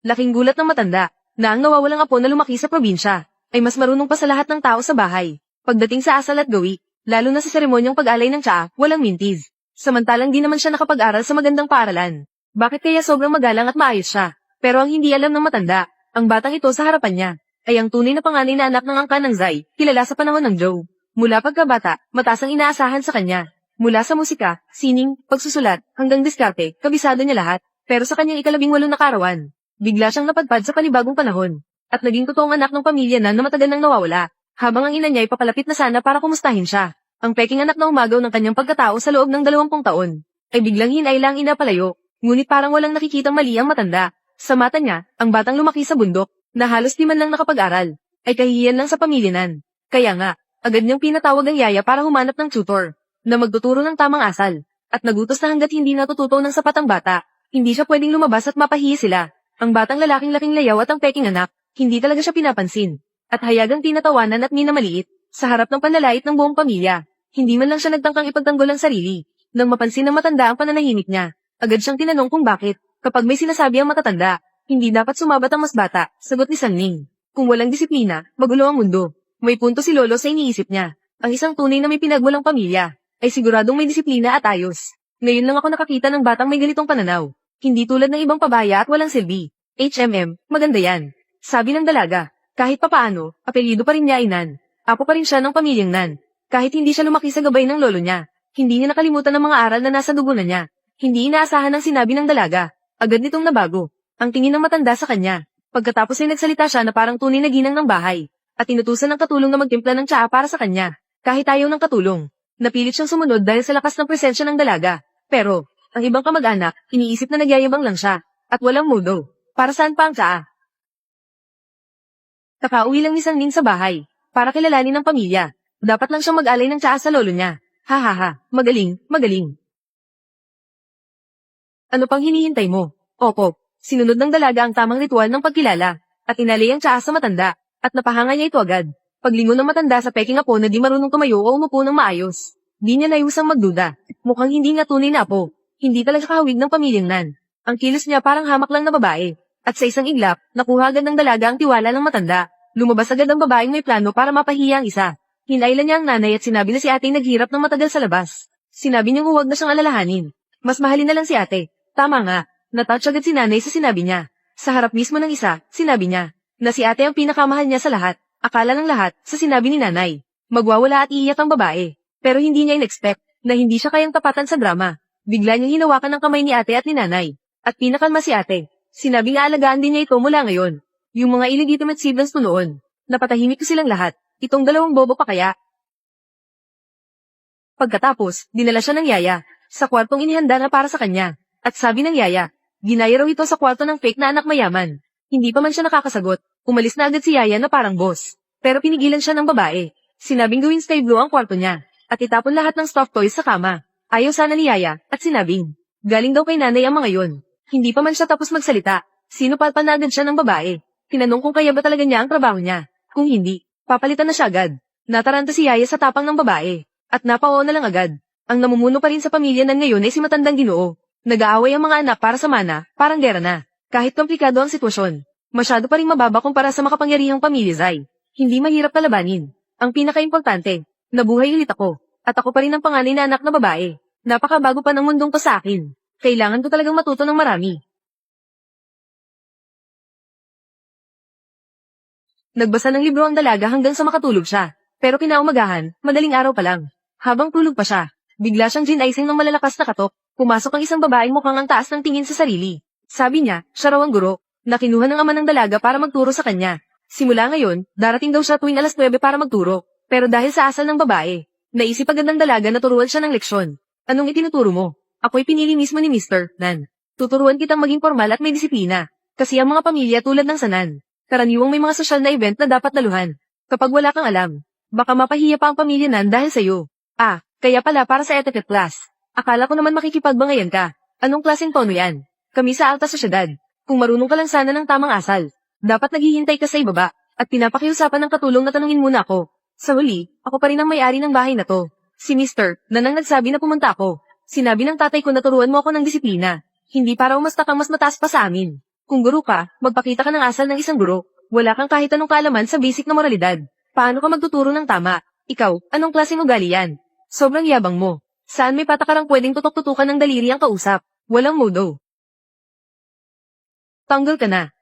Laking gulat ng matanda, na ang nawawalang apo na lumaki sa probinsya, ay mas marunong pa sa lahat ng tao sa bahay. Pagdating sa asal at gawi, lalo na sa seremonyang pag-alay ng tsaa, walang mintis. Samantalang di naman siya nakapag-aral sa magandang paaralan. Bakit kaya sobrang magalang at maayos siya? Pero ang hindi alam ng matanda, ang batang ito sa harapan niya, ay ang tunay na panganay na anak ng angkan ng Zai, kilala sa panahon ng Zhou. Mula pagkabata, mataas ang inaasahan sa kanya. Mula sa musika, sining, pagsusulat, hanggang diskarte, kabisado niya lahat. Pero sa kanyang ika-18 na kaarawan, bigla siyang napadpad sa panibagong panahon. At naging totoong anak ng pamilya na matagal nang nawawala. Habang ang ina niya ay papalapit na sana para kumustahin siya. Ang peking anak na umagaw ng kanyang pagkatao sa loob ng 20 taon, ay biglang hinailang inapalayo. Ngunit parang walang nakikitang mali ang matanda. Sa mata niya, ang batang lumaki sa bundok, na halos di man lang nakapag-aral, ay kahihiyan lang sa pamilyanan. Kaya nga, agad niyang pinatawag ang yaya para humanap ng tutor, na magtuturo ng tamang asal, at nagutos na hanggat hindi natututo ng sapat ang bata, hindi siya pwedeng lumabas at mapahiya sila. Ang batang lalaking-laking layaw at ang peking anak, hindi talaga siya pinapansin, at hayagang tinatawanan at minamaliit, sa harap ng panlalait ng buong pamilya. Hindi man lang siya nagtangkang ipagtanggol ang sarili. Nang mapansin ng matanda ang pananahimik niya, agad siyang tinanong kung bakit, kapag may sinasabi ang matatanda, hindi dapat sumabat ang mas bata, sagot ni Sanling. Kung walang disiplina, magulo ang mundo. May punto si Lolo sa iniisip niya. Ang isang tunay na may pinagmulang pamilya, ay siguradong may disiplina at ayos. Ngayon lang ako nakakita ng batang may ganitong pananaw. Hindi tulad ng ibang pabaya at walang silbi. Maganda yan. Sabi ng dalaga, kahit papaano, apelyido pa rin niya ay Nan. Apo pa rin siya ng pamilyang Nan. Kahit hindi siya lumaki sa gabay ng lolo niya, hindi niya nakalimutan ng mga aral na nasa dugo na niya. Hindi inaasahan ang sinabi ng dalaga. Agad nitong nabago ang tingin ng matanda sa kanya. Pagkatapos ay nagsalita siya na parang tunay na ginang ng bahay, at inutusan ng katulong na magtimpla ng tsaa para sa kanya. Kahit ayaw ng katulong, napilit siyang sumunod dahil sa lakas ng presensya ng dalaga. Pero, ang ibang kamag-anak, iniisip na nagyayabang lang siya, at walang mudo. Para saan pa ang tsaa? Kakauwi lang ni Sanling sa bahay, para kilalanin ng pamilya. Dapat lang siyang mag-alay ng tsaa sa lolo niya. Ha, magaling, magaling. Ano pang hinihintay mo? Opo, sinunod ng dalaga ang tamang ritual ng pagkilala, at inalay ang tsaa sa matanda, at napahanga niya ito agad. Paglingon ng matanda sa peking apo na di marunong tumayo o umupo ng maayos, di niya naiusang magduda. Mukhang hindi nga tunay na apo, hindi talaga kahawig ng pamilyang Nan. Ang kilos niya parang hamak lang na babae, at sa isang iglap, nakuha agad ng dalaga ang tiwala ng matanda. Lumabas agad ang babaeng may plano para mapahiya ang isa. Hinailan niya ang nanay at sinabi na si ate naghirap ng matagal sa labas. Sinabi niyang huwag na siyang alalahanin. Mas mahalin na lang si ate. Tama nga, natouch agad si nanay sa sinabi niya. Sa harap mismo ng isa, sinabi niya, na si ate ang pinakamahal niya sa lahat. Akala ng lahat, sa sinabi ni nanay. Magwawala at iiyak ang babae. Pero hindi niya in-expect, na hindi siya kayang tapatan sa drama. Bigla niyang hinawakan ang kamay ni ate at ni nanay. At pinakalma si ate. Sinabing aalagaan din niya ito mula ngayon. Yung mga illegitimate siblings ko noon. Napatahimik ko silang lahat. Itong dalawang bobo pa kaya? Pagkatapos, dinala siya ng yaya, sa kwartong inihanda na para sa kanya. At sabi ng yaya, ginaya raw ito sa kwarto ng fake na anak mayaman. Hindi pa man siya nakakasagot, umalis na agad si yaya na parang boss. Pero pinigilan siya ng babae. Sinabing gawing sky blue ang kwarto niya, at itapon lahat ng stuffed toys sa kama. Ayaw sana ni yaya, at sinabing, galing daw kay nanay ang mga yon. Hindi pa man siya tapos magsalita, sinupalpan na agad siya ng babae. Tinanong kung kaya ba talaga niya ang trabaho niya. Kung hindi, papalitan na siya agad. Nataranta si yaya sa tapang ng babae, at napao na lang agad. Ang namumuno pa rin sa pamilya Nan ngayon ay si matandang Ginoo. Nag-aaway ang mga anak para sa mana, parang gera na. Kahit komplikado ang sitwasyon, masyado pa rin mababa kumpara sa makapangyarihang pamilya Zai. Hindi mahirap kalabanin. Ang pinaka-importante, nabuhay ulit ako, at ako pa rin ang panganay na anak na babae. Napakabago pa ng mundong to sa akin. Kailangan ko talagang matuto ng marami. Nagbasa ng libro ang dalaga hanggang sa makatulog siya. Pero kinaumagahan, madaling araw pa lang. Habang tulog pa siya, bigla siyang ginaising ng malalakas na katok. Pumasok ang isang babaeng mukhang ang taas ng tingin sa sarili. Sabi niya, siya raw ang guro, na kinuha ng ama ng dalaga para magturo sa kanya. Simula ngayon, darating daw siya tuwing alas 9 para magturo. Pero dahil sa asal ng babae, naisip agad ng dalaga na turuan siya ng leksyon. Anong itinuturo mo? Ako'y pinili mismo ni Mr. Nan. Tuturuan kitang maging formal at may disiplina. Kasi ang mga pamilya tulad ng Sanan, karaniwang may mga sosyal na event na dapat daluhan. Kapag wala kang alam, baka mapahiya pa ang pamilya Nan dahil sa'yo. Kaya pala para sa etiquette class. Akala ko naman makikipagbangayan ka. Anong klaseng tono yan? Kami sa alta sosyedad. Kung marunong ka lang sana ng tamang asal, dapat naghihintay ka sa ibaba, at pinapakiusapan ng katulong na tanungin muna ako. Sa huli, ako pa rin ang may-ari ng bahay na to. Si Mr. Nan ang nagsabi na pumunta ako. Sinabi ng tatay ko na turuan mo ako ng disiplina. Hindi para umasta kang mas mataas pa sa amin, Kung guro ka, magpakita ka ng asal ng isang guro. Wala kang kahit anong kaalaman sa basic na moralidad. Paano ka magtuturo ng tama? Ikaw, anong klaseng ugali yan? Sobrang yabang mo. Saan may patakarang pwedeng tutok-tutukan ng daliri ang kausap? Walang modo. Tanggal ka na.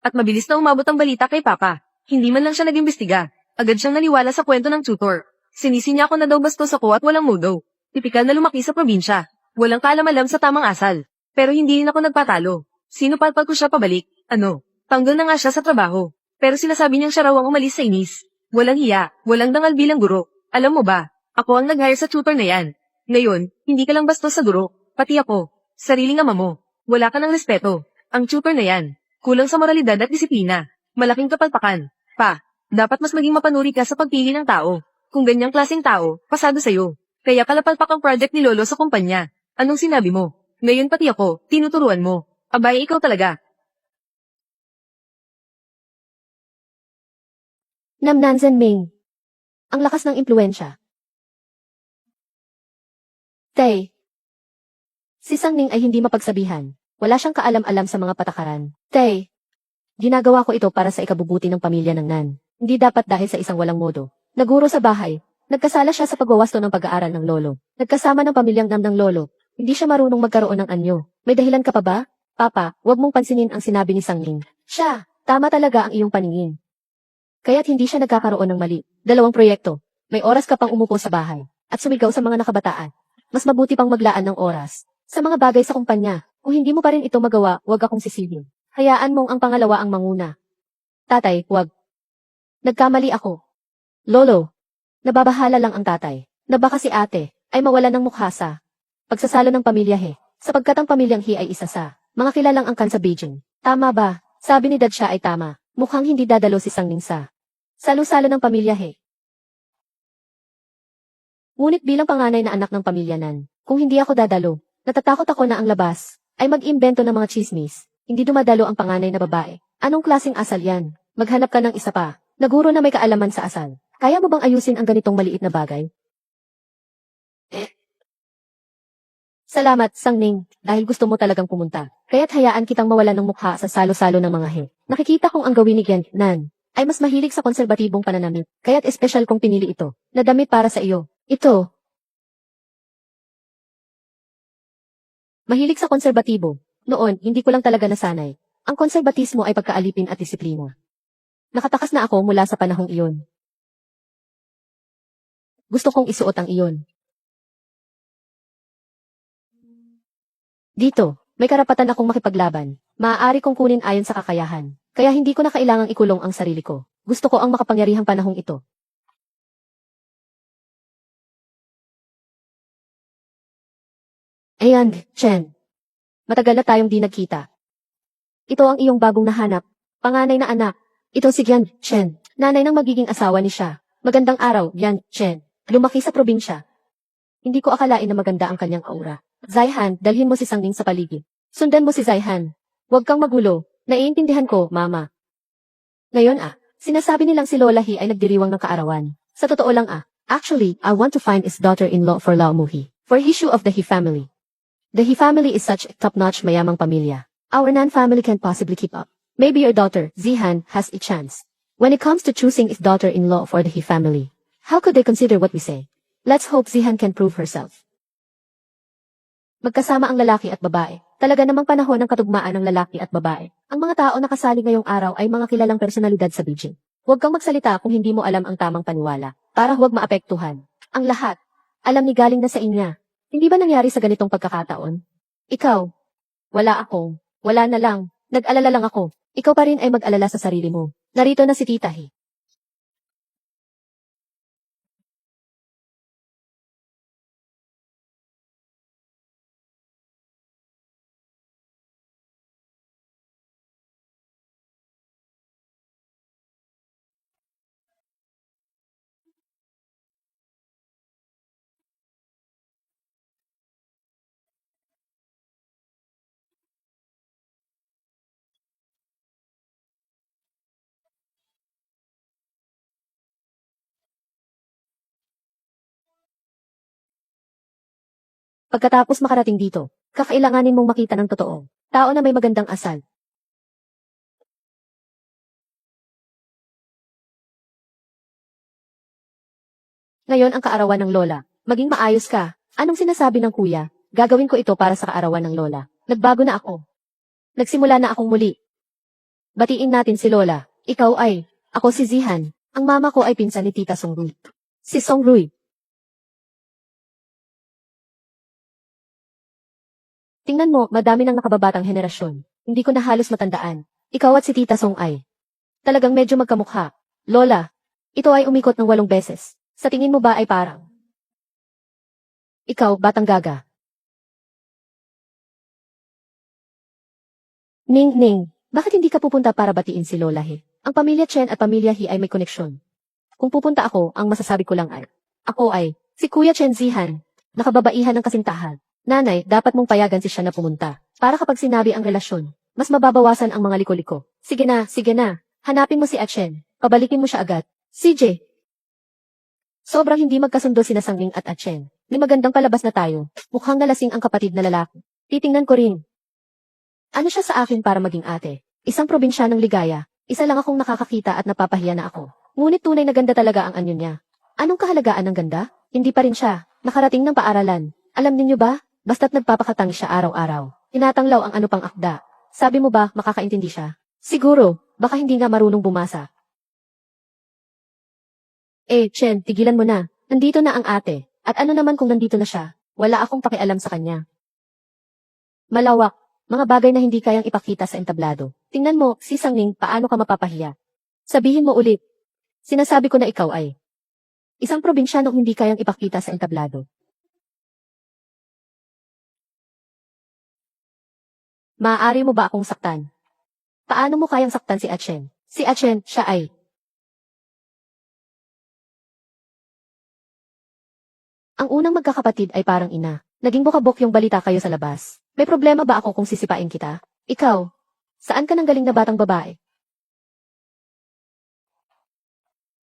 At mabilis na umabot ang balita kay Papa. Hindi man lang siya nag-imbestiga. Agad siyang naniwala sa kwento ng tutor. Sinisi niya ako na daw bastos ako at walang modo. Tipikal na lumaki sa probinsya. Walang kaalam-alam sa tamang asal. Pero hindi rin ako nagpatalo. Sinupalpal ko siya pabalik. Ano? Tanggal na nga siya sa trabaho. Pero sinasabi niyang siya raw ang umalis sa inis. Walang hiya, walang dangal bilang guro. Alam mo ba, ako ang nag-hire sa tutor na yan. Ngayon, hindi ka lang bastos sa guro, pati ako. Sariling ama mo. Wala ka ng respeto. Ang tutor na yan. Kulang sa moralidad at disiplina. Malaking kapalpakan. Pa, dapat mas maging mapanuri ka sa pagpili ng tao. Kung ganyang klaseng tao, pasado sa'yo. Kaya kalapalpak ang project ni Lolo sa kumpanya. Anong sinabi mo? Ngayon pati ako, tinuturuan mo. Abay, ikaw talaga. Namnanzan Ming. Ang lakas ng impluensya. Tay. Si Sang Ning ay hindi mapagsabihan. Wala siyang kaalam-alam sa mga patakaran. Tay. Ginagawa ko ito para sa ikabubuti ng pamilya ng Nan. Hindi dapat dahil sa isang walang modo. Naguro sa bahay. Nagkasala siya sa pagwawasto ng pag-aaral ng lolo. Nagkasama ng pamilyang Nam ng lolo. Hindi siya marunong magkaroon ng anyo. May dahilan ka pa ba? Papa, huwag mong pansinin ang sinabi ni Sang Ning. Siya, tama talaga ang iyong paningin. Kaya't hindi siya nagkakaroon ng mali. 2 proyekto. May oras ka pang umupo sa bahay. At sumigaw sa mga nakabataan. Mas mabuti pang maglaan ng oras. Sa mga bagay sa kumpanya. Kung hindi mo pa rin ito magawa, huwag akong sisihin. Hayaan mong ang pangalawa ang manguna. Tatay, huwag. Nagkamali ako. Lolo. Nababahala lang ang tatay. Na baka si ate ay mawalan ng mukha sa pagsasalo ng pamilya He. Sapagkat ang pamilyang He ay isa sa mga kilalang angkan sa Beijing. Tama ba? Sabi ni Dad siya ay tama. Mukhang hindi dadalo si Sang Ning sa salo-salo ng pamilya He. Ngunit bilang panganay na anak ng pamilya Nan, kung hindi ako dadalo, natatakot ako na ang labas ay mag-imbento ng mga chismis. Hindi dumadalo ang panganay na babae. Anong klaseng asal yan? Maghanap ka ng isa pa. Naguro na may kaalaman sa asal. Kaya mo bang ayusin ang ganitong maliit na bagay? Salamat, Sang Ning, dahil gusto mo talagang pumunta. Kaya't hayaan kitang mawalan ng mukha sa salo-salo ng mga He. Nakikita kong ang gawin ni Gen Nan ay mas mahilig sa konserbatibong pananamit. Kaya't espesyal kong pinili ito na damit para sa iyo. Ito. Mahilig sa konserbatibo. Noon, hindi ko lang talaga nasanay. Ang konserbatismo ay pagkaalipin at disiplina. Nakatakas na ako mula sa panahong iyon. Gusto kong isuot ang iyon. Dito, may karapatan akong makipaglaban. Maaari kong kunin ayon sa kakayahan. Kaya hindi ko na kailangang ikulong ang sarili ko. Gusto ko ang makapangyarihang panahong ito. Ayan, Chen. Matagal na tayong di nagkita. Ito ang iyong bagong nahanap. Panganay na anak. Ito si Yan Chen. Nanay ng magiging asawa ni siya. Magandang araw, Yan Chen. Lumaki sa probinsya. Hindi ko akalain na maganda ang kanyang aura. Zaihan, dalhin mo si Sang Ning sa paligid. Sundan mo si Zaihan. Huwag kang magulo. Naiintindihan ko, Mama. Ngayon sinasabi nilang si Lola He ay nagdiriwang ng kaarawan. Sa totoo lang actually, I want to find his daughter-in-law for Lao Muhi. For issue of the He family. The He family is such a top-notch mayamang pamilya. Our Nan family can't possibly keep up. Maybe your daughter, Zihan, has a chance. When it comes to choosing his daughter-in-law for the He family, how could they consider what we say? Let's hope Zihan can prove herself. Magkasama ang lalaki at babae. Talaga namang panahon ng katugmaan ng lalaki at babae. Ang mga tao na kasali ngayong araw ay mga kilalang personalidad sa Beijing. Huwag kang magsalita kung hindi mo alam ang tamang paniwala, para huwag maapektuhan. Ang lahat, alam ni galing na sa inya. Hindi ba nangyari sa ganitong pagkakataon? Ikaw, wala na lang, nag-alala lang ako. Ikaw pa rin ay mag-alala sa sarili mo. Narito na si Tita He. Pagkatapos makarating dito, kakailanganin mong makita ng totoo. Tao na may magandang asal. Ngayon ang kaarawan ng lola. Maging maayos ka. Anong sinasabi ng kuya? Gagawin ko ito para sa kaarawan ng lola. Nagbago na ako. Nagsimula na akong muli. Batiin natin si lola. Ikaw ay, ako si Zihan. Ang mama ko ay pinsan ni Tita Songrui. Si Songrui. Tingnan mo, madami ng nakababatang henerasyon. Hindi ko na halos matandaan. Ikaw at si Tita Song ay. Talagang medyo magkamukha. Lola, ito ay umikot ng 8 beses. Sa tingin mo ba ay parang? Ikaw, batang gaga. Ning, bakit hindi ka pupunta para batiin si Lola He? Ang pamilya Chen at pamilya He ay may koneksyon. Kung pupunta ako, ang masasabi ko lang ay, ako ay, si Kuya Chen Zihan, nakababaihan ng kasintahan. Nanay, dapat mong payagan si siya na pumunta. Para kapag sinabi ang relasyon, mas mababawasan ang mga liko-liko. Sige na. Hanapin mo si Achen. Pabalikin mo siya agad. CJ. Sobrang hindi magkasundo sina Sangling at Achen. May magandang palabas na tayo. Mukhang nalasing ang kapatid na lalaki. Titingnan ko rin. Ano siya sa akin para maging ate? Isang probinsya ng ligaya. Isa lang akong nakakakita at napapahiya na ako. Ngunit tunay na ganda talaga ang anyo niya. Anong kahalagaan ng ganda? Hindi pa rin siya. Nakarating ng paaralan. Alam ninyo ba? Basta't nagpapakatang siya araw-araw. Tinatanglaw ang ano pang akda. Sabi mo ba makakaintindi siya? Siguro, baka hindi nga marunong bumasa. Chen, tigilan mo na. Nandito na ang ate. At ano naman kung nandito na siya? Wala akong pakialam sa kanya. Malawak. Mga bagay na hindi kayang ipakita sa entablado. Tingnan mo, si Sangling, paano ka mapapahiya? Sabihin mo ulit. Sinasabi ko na ikaw ay isang probinsyanong hindi kayang ipakita sa entablado. Maaari mo ba akong saktan? Paano mo kayang saktan si Achen? Si Achen, siya ay ang unang magkakapatid ay parang ina. Naging bukabok yung balita kayo sa labas. May problema ba ako kung sisipain kita? Ikaw, saan ka nang galing na batang babae?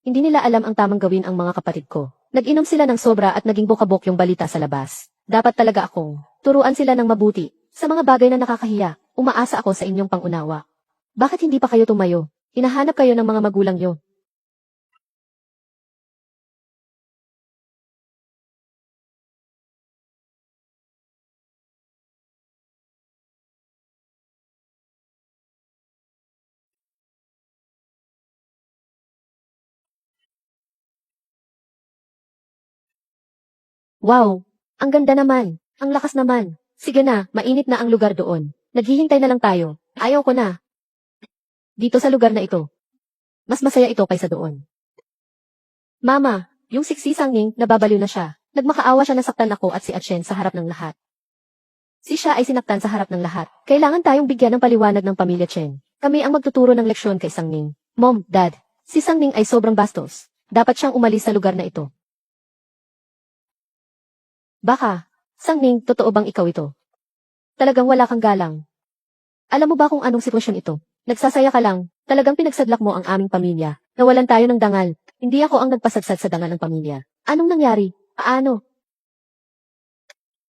Hindi nila alam ang tamang gawin ang mga kapatid ko. Nag-inom sila ng sobra at naging bukabok yung balita sa labas. Dapat talaga akong turuan sila ng mabuti. Sa mga bagay na nakakahiya, umaasa ako sa inyong pangunawa. Bakit hindi pa kayo tumayo? Hinahanap kayo ng mga magulang nyo. Wow! Ang ganda naman! Ang lakas naman! Sige na, mainit na ang lugar doon. Naghihintay na lang tayo. Ayaw ko na. Dito sa lugar na ito. Mas masaya ito kaysa doon. Mama, yung siksi Sangling, nababaliw na siya. Nagmakaawa siya na saktan ako at si Achen sa harap ng lahat. Si siya ay sinaktan sa harap ng lahat. Kailangan tayong bigyan ng paliwanag ng pamilya Chen. Kami ang magtuturo ng leksyon kay Sangling. Mom, Dad, si Sangling ay sobrang bastos. Dapat siyang umalis sa lugar na ito. Baka, Sangling, totoo bang ikaw ito? Talagang wala kang galang. Alam mo ba kung anong sitwasyon ito? Nagsasaya ka lang, talagang pinagsadlak mo ang aming pamilya. Nawalan tayo ng dangal. Hindi ako ang nagpasadsad sa dangal ng pamilya. Anong nangyari? Paano?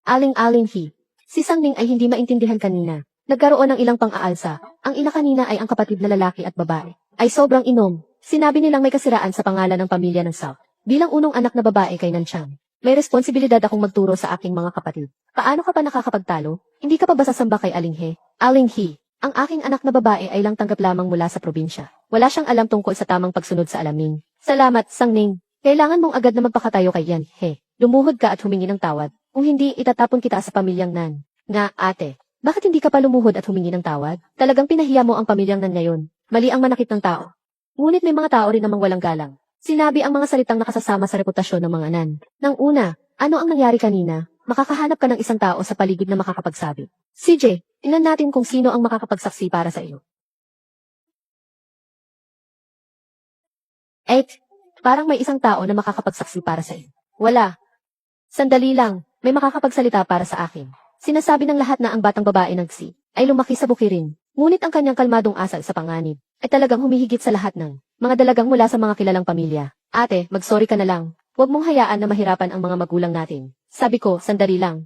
Aling-aling He. Si Sangling ay hindi maintindihan kanina. Nagkaroon ng ilang pang-aalsa. Ang ina kanina ay ang kapatid na lalaki at babae. Ay sobrang inom. Sinabi nilang may kasiraan sa pangalan ng pamilya ng South. Bilang unong anak na babae kay Nanchang. May responsibilidad akong magturo sa aking mga kapatid. Paano ka pa nakakapagtalo? Hindi ka pa ba sasamba kay Aling He? Aling He, ang aking anak na babae ay lang tanggap lamang mula sa probinsya. Wala siyang alam tungkol sa tamang pagsunod sa alamin. Salamat, Sangling. Kailangan mong agad na magpakatayo kay Yan He. Lumuhod ka at humingi ng tawad. Kung hindi, itatapon kita sa pamilyang Nan. Nga, ate. Bakit hindi ka pa lumuhod at humingi ng tawad? Talagang pinahiya mo ang pamilyang Nan ngayon. Mali ang manakit ng tao. Ngunit may mga tao rin namang walang galang. Sinabi ang mga salitang nakasasama sa reputasyon ng mga Nan. Nang una, ano ang nangyari kanina? Makakahanap ka ng isang tao sa paligid na makakapagsabi. CJ, tingnan natin kung sino ang makakapagsaksi para sa iyo. 8. Parang may isang tao na makakapagsaksi para sa iyo. Wala. Sandali lang, may makakapagsalita para sa akin. Sinasabi ng lahat na ang batang babae nagsi ay lumaki sa bukirin. Ngunit ang kanyang kalmadong asal sa panganib ay talagang humihigit sa lahat ng mga dalagang mula sa mga kilalang pamilya. Ate, mag-sorry ka na lang. Huwag mong hayaan na mahirapan ang mga magulang natin. Sabi ko, sandali lang.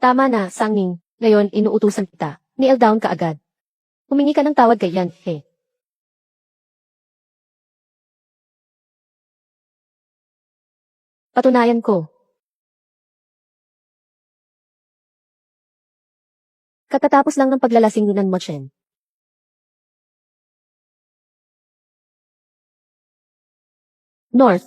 Tama na, Sangning. Ngayon, inuutusan kita. Kneel down ka agad. Humingi ka ng tawad kay Yan He. Patunayan ko. Katatapos lang ng paglalasing ni Nan Mochen. North.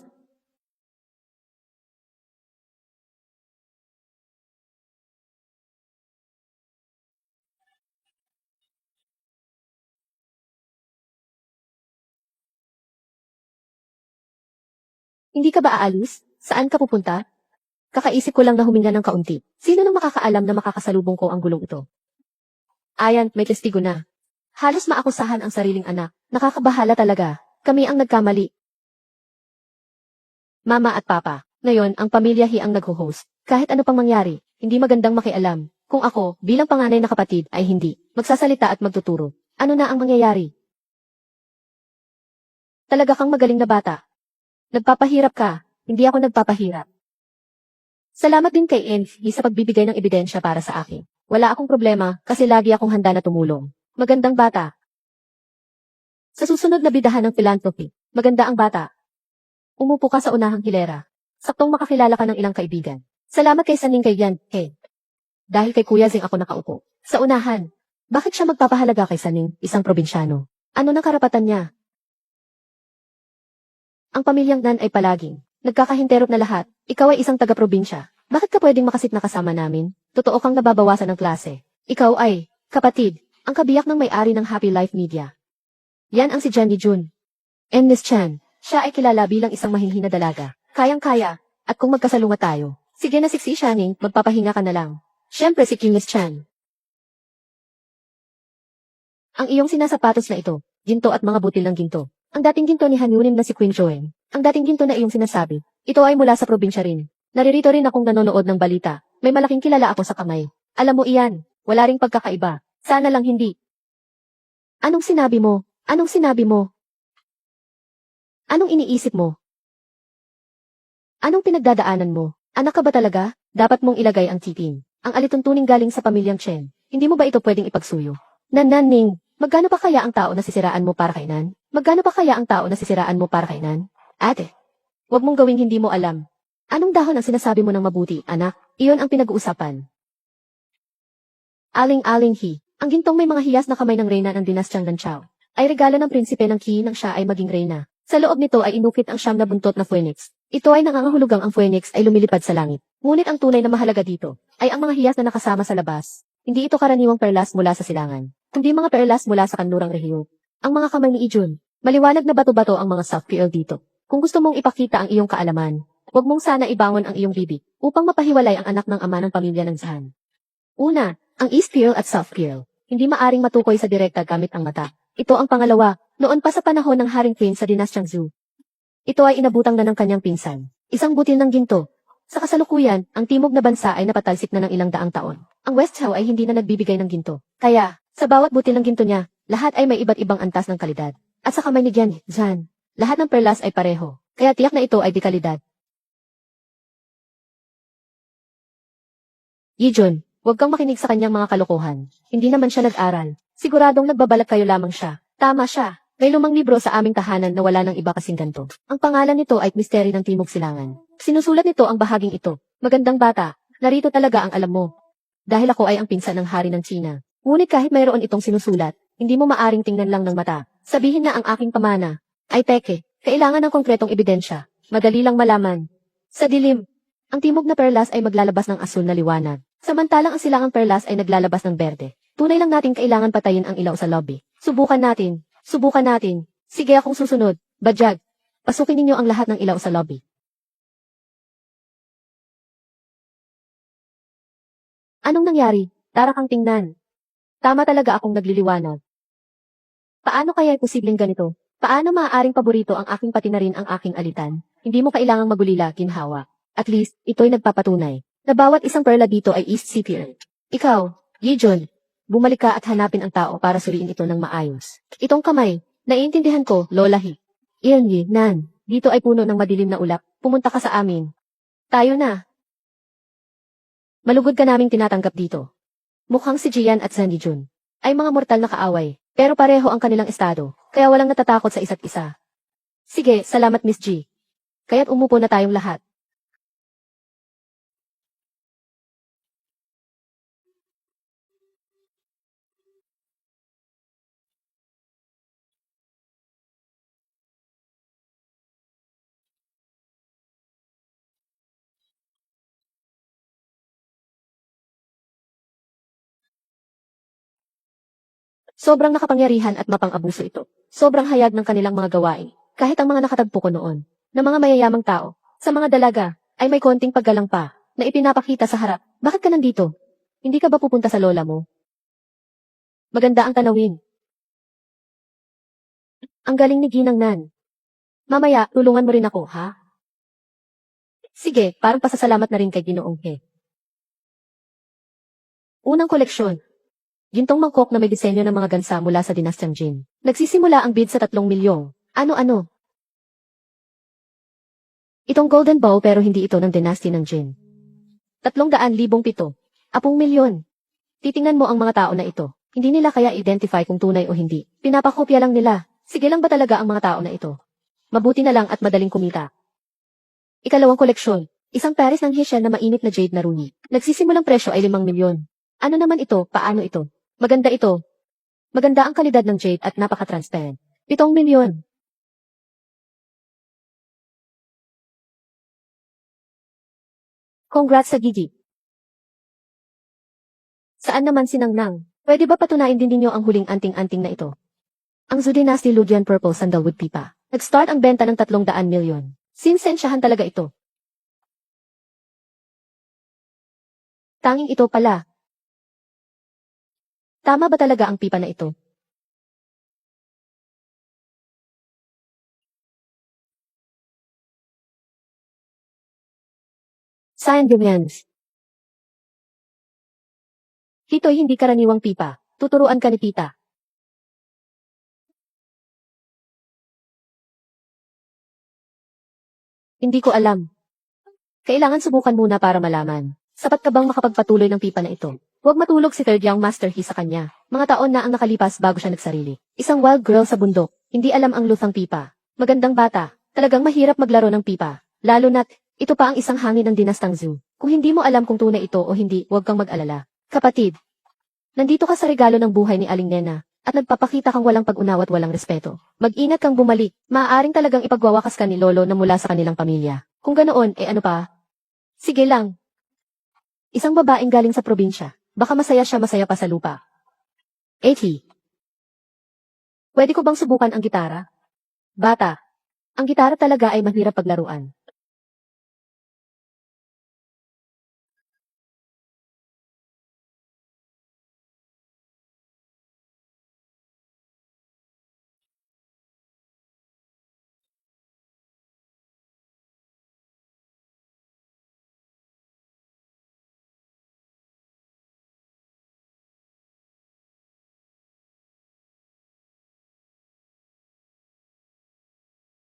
Hindi ka ba aalis? Saan ka pupunta? Kakaisip ko lang na huminga ng kaunti. Sino nang makakaalam na makakasalubong ko ang gulong ito? Ayan, may testigo na. Halos maakusahan ang sariling anak. Nakakabahala talaga. Kami ang nagkamali. Mama at Papa. Ngayon, ang pamilya He ang nag-host. Kahit ano pang mangyari, hindi magandang makialam. Kung ako, bilang panganay na kapatid, ay hindi. Magsasalita at magtuturo. Ano na ang mangyayari? Talaga kang magaling na bata. Nagpapahirap ka. Hindi ako nagpapahirap. Salamat din kay Envy sa pagbibigay ng ebidensya para sa akin. Wala akong problema kasi lagi akong handa na tumulong. Magandang bata. Sa susunod na bidahan ng philanthropy, maganda ang bata. Umupo ka sa unahang hilera. Saktong makakilala ka ng ilang kaibigan. Salamat kay Saning kay Yan He. Dahil kay Kuya Zing ako nakaupo. Sa unahan. Bakit siya magpapahalaga kay Saning, isang probinsyano? Ano na karapatan niya? Ang pamilyang Nan ay palaging nagkakahinterop na lahat. Ikaw ay isang taga-probinsya. Bakit ka pwedeng makasit na kasama namin? Totoo kang nababawasan ng klase. Ikaw ay, kapatid, ang kabiyak ng may-ari ng Happy Life Media. Yan ang si Jandy Jun. And Miss Chan, siya ay kilala bilang isang mahinhin na dalaga. Kayang-kaya, at kung magkasalunga tayo. Sige na siksi Shining, magpapahinga ka na lang. Siyempre si King Miss Chan. Ang iyong sinasapatos na ito, ginto at mga butil ng ginto. Ang dating ginto ni Hanyunin na si Queen Joen. Ang dating ginto na iyong sinasabi, ito ay mula sa probinsya rin. Naririto rin akong nanonood ng balita. May malaking kilala ako sa kamay. Alam mo iyan, wala ring pagkakaiba. Sana lang hindi. Anong sinabi mo? Anong sinabi mo? Anong iniisip mo? Anong pinagdadaanan mo? Anak ka ba talaga? Dapat mong ilagay ang titin. Ang alituntuning galing sa pamilyang Chen. Hindi mo ba ito pwedeng ipagsuyo? Nannaning, magkano pa kaya ang tao na sisiraan mo para kay Nan? Magkano pa kaya ang tao na sisiraan mo para kay Nan? Ate, wag mong gawing hindi mo alam. Anong dahon ang sinasabi mo ng mabuti, anak? Iyon ang pinag-uusapan. Aling-aling He, ang gintong may mga hiyas na kamay ng reyna ng dinastyang Lanchao, ay regalo ng prinsipe ng Qi nang siya ay maging reyna. Sa loob nito ay inukit ang siyam na buntot na phoenix. Ito ay nangangahulugang ang phoenix ay lumilipad sa langit. Ngunit ang tunay na mahalaga dito, ay ang mga hiyas na nakasama sa labas. Hindi ito karaniwang perlas mula sa silangan, kundi mga perlas mula sa kanlurang rehiyo. Ang mga kamay ni Ijun, maliwanag na bato-bato ang mga soft pearl dito. Kung gusto mong ipakita ang iyong kaalaman, huwag mong sana ibangon ang iyong bibig upang mapahiwalay ang anak ng ama ng pamilya ng Zhan. Una, ang East Pearl at South Pearl. Hindi maaring matukoy sa direkta gamit ang mata. Ito ang pangalawa, noon pa sa panahon ng Haring Queen sa dinastyang Zhou. Ito ay inabutang na ng kanyang pinsan. Isang butil ng ginto. Sa kasalukuyan, ang timog na bansa ay napatalsik na ng ilang daang taon. Ang West Zhou ay hindi na nagbibigay ng ginto. Kaya, sa bawat butil ng ginto niya, lahat ay may iba't ibang antas ng kalidad. At sa kamay ni Zhan, lahat ng perlas ay pareho. Kaya tiyak na ito ay dekalidad. Yijun, huwag kang makinig sa kanyang mga kalokohan. Hindi naman siya nag-aral. Siguradong nagbabalak kayo lamang siya. Tama siya. May lumang libro sa aming tahanan na wala ng iba kasing ganito. Ang pangalan nito ay Misteri ng Timog Silangan. Sinusulat nito ang bahaging ito. Magandang bata, narito talaga ang alam mo. Dahil ako ay ang pinsan ng hari ng China. Ngunit kahit mayroon itong sinusulat, hindi mo maaring tingnan lang ng mata. Sabihin na ang aking pamana. Ay teke, kailangan ng konkretong ebidensya. Madali lang malaman. Sa dilim, ang timog na perlas ay maglalabas ng asul na liwanag. Samantalang ang silangang perlas ay naglalabas ng berde. Tunay lang natin kailangan patayin ang ilaw sa lobby. Subukan natin. Subukan natin. Sige akong susunod. Badyag. Pasukin ninyo ang lahat ng ilaw sa lobby. Anong nangyari? Tara kang tingnan. Tama talaga akong nagliliwanag. Paano kaya posibleng ganito? Paano maaaring paborito ang aking pati na rin ang aking alitan? Hindi mo kailangang magulila, ginhawa. At least, ito'y nagpapatunay na bawat isang perla dito ay East Sea Pearl. Ikaw, Yijun, bumalik ka at hanapin ang tao para suriin ito ng maayos. Itong kamay, naiintindihan ko, Lola He. Iyan Yi, Nan, dito ay puno ng madilim na ulap. Pumunta ka sa amin. Tayo na. Malugod ka naming tinatanggap dito. Mukhang si Jian at Sandy Jun ay mga mortal na kaaway, pero pareho ang kanilang estado, kaya walang natatakot sa isa't isa. Sige, salamat Miss G. Kaya't umupo na tayong lahat. Sobrang nakapangyarihan at mapang-abuso ito. Sobrang hayag ng kanilang mga gawain. Kahit ang mga nakatagpo ko noon, na mga mayayamang tao, sa mga dalaga, ay may konting paggalang pa, na ipinapakita sa harap. Bakit ka nandito? Hindi ka ba pupunta sa lola mo? Maganda ang tanawin. Ang galing ni Ginang Nan. Mamaya, tulungan mo rin ako, ha? Sige, parang pasasalamat na rin kay Ginoong He. Unang koleksyon. Gintong mangkok na may disenyo ng mga gansa mula sa dinastyang Jin. Nagsisimula ang bid sa 3 milyong. Ano-ano? Itong golden bow pero hindi ito ng dynasty ng Jin. 300,000 10 milyon. Titingnan mo ang mga tao na ito. Hindi nila kaya identify kung tunay o hindi. Pinapakopya lang nila. Sige lang ba talaga ang mga tao na ito? Mabuti na lang at madaling kumita. Ikalawang koleksyon. Isang pares ng Hessian na mainit na jade na runi. Nagsisimulang presyo ay 5 milyon. Ano naman ito? Paano ito? Maganda ito. Maganda ang kalidad ng jade at napaka-transparent. 7 milyon. Congrats sa Gigi. Saan naman si Nang Nang? Pwede ba patunayan din ninyo ang huling anting-anting na ito? Ang Zhu Dynasty Ludian Purple Sandalwood Pipa. Nag-start ang benta ng 300 milyon. Sinsensyahan talaga ito. Tanging ito pala. Tama ba talaga ang pipa na ito? Saan Gumians? Ito'y hindi karaniwang pipa. Tuturuan ka ni tita. Hindi ko alam. Kailangan subukan muna para malaman. Sapat ka bang makapagpatuloy ng pipa na ito? Huwag matulog si Third Young Master He sa kanya. Mga taon na ang nakalipas bago siya nagsarili. Isang wild girl sa bundok. Hindi alam ang luthang pipa. Magandang bata. Talagang mahirap maglaro ng pipa. Lalo na't, ito pa ang isang hangin ng dinastang Zhu. Kung hindi mo alam kung tunay ito o hindi, huwag kang mag-alala. Kapatid, nandito ka sa regalo ng buhay ni Aling Nena, at nagpapakita kang walang pag-unawa at walang respeto. Mag-ingat kang bumalik. Maaaring talagang ipagwawakas ka ni Lolo na mula sa kanilang pamilya. Kung ganoon, ano pa? Sige lang. Isang babaeng galing sa probinsya. Baka masaya pa sa lupa. 80. Pwede ko bang subukan ang gitara? Bata. Ang gitara talaga ay mahirap paglaruan.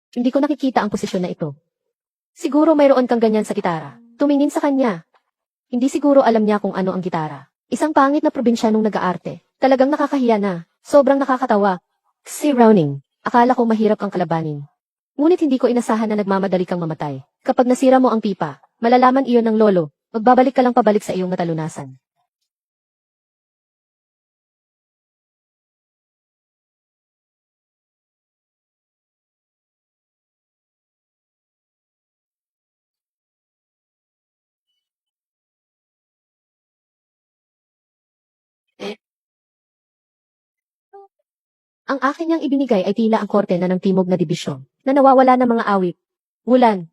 Hindi ko nakikita ang posisyon na ito. Siguro mayroon kang ganyan sa gitara. Tumingin sa kanya. Hindi siguro alam niya kung ano ang gitara. Isang pangit na probinsyanong nag-aarte. Talagang nakakahiya na. Sobrang nakakatawa. Si Rowning. Akala ko mahirap ang kalabanin. Ngunit hindi ko inasahan na nagmamadali kang mamatay. Kapag nasira mo ang pipa, malalaman iyon ng lolo. Magbabalik ka lang pabalik sa iyong matalunasan. Ang akin niyang ibinigay ay tila ang korte na ng Timog na Dibisyon, na nawawala ng mga awit. Wulan.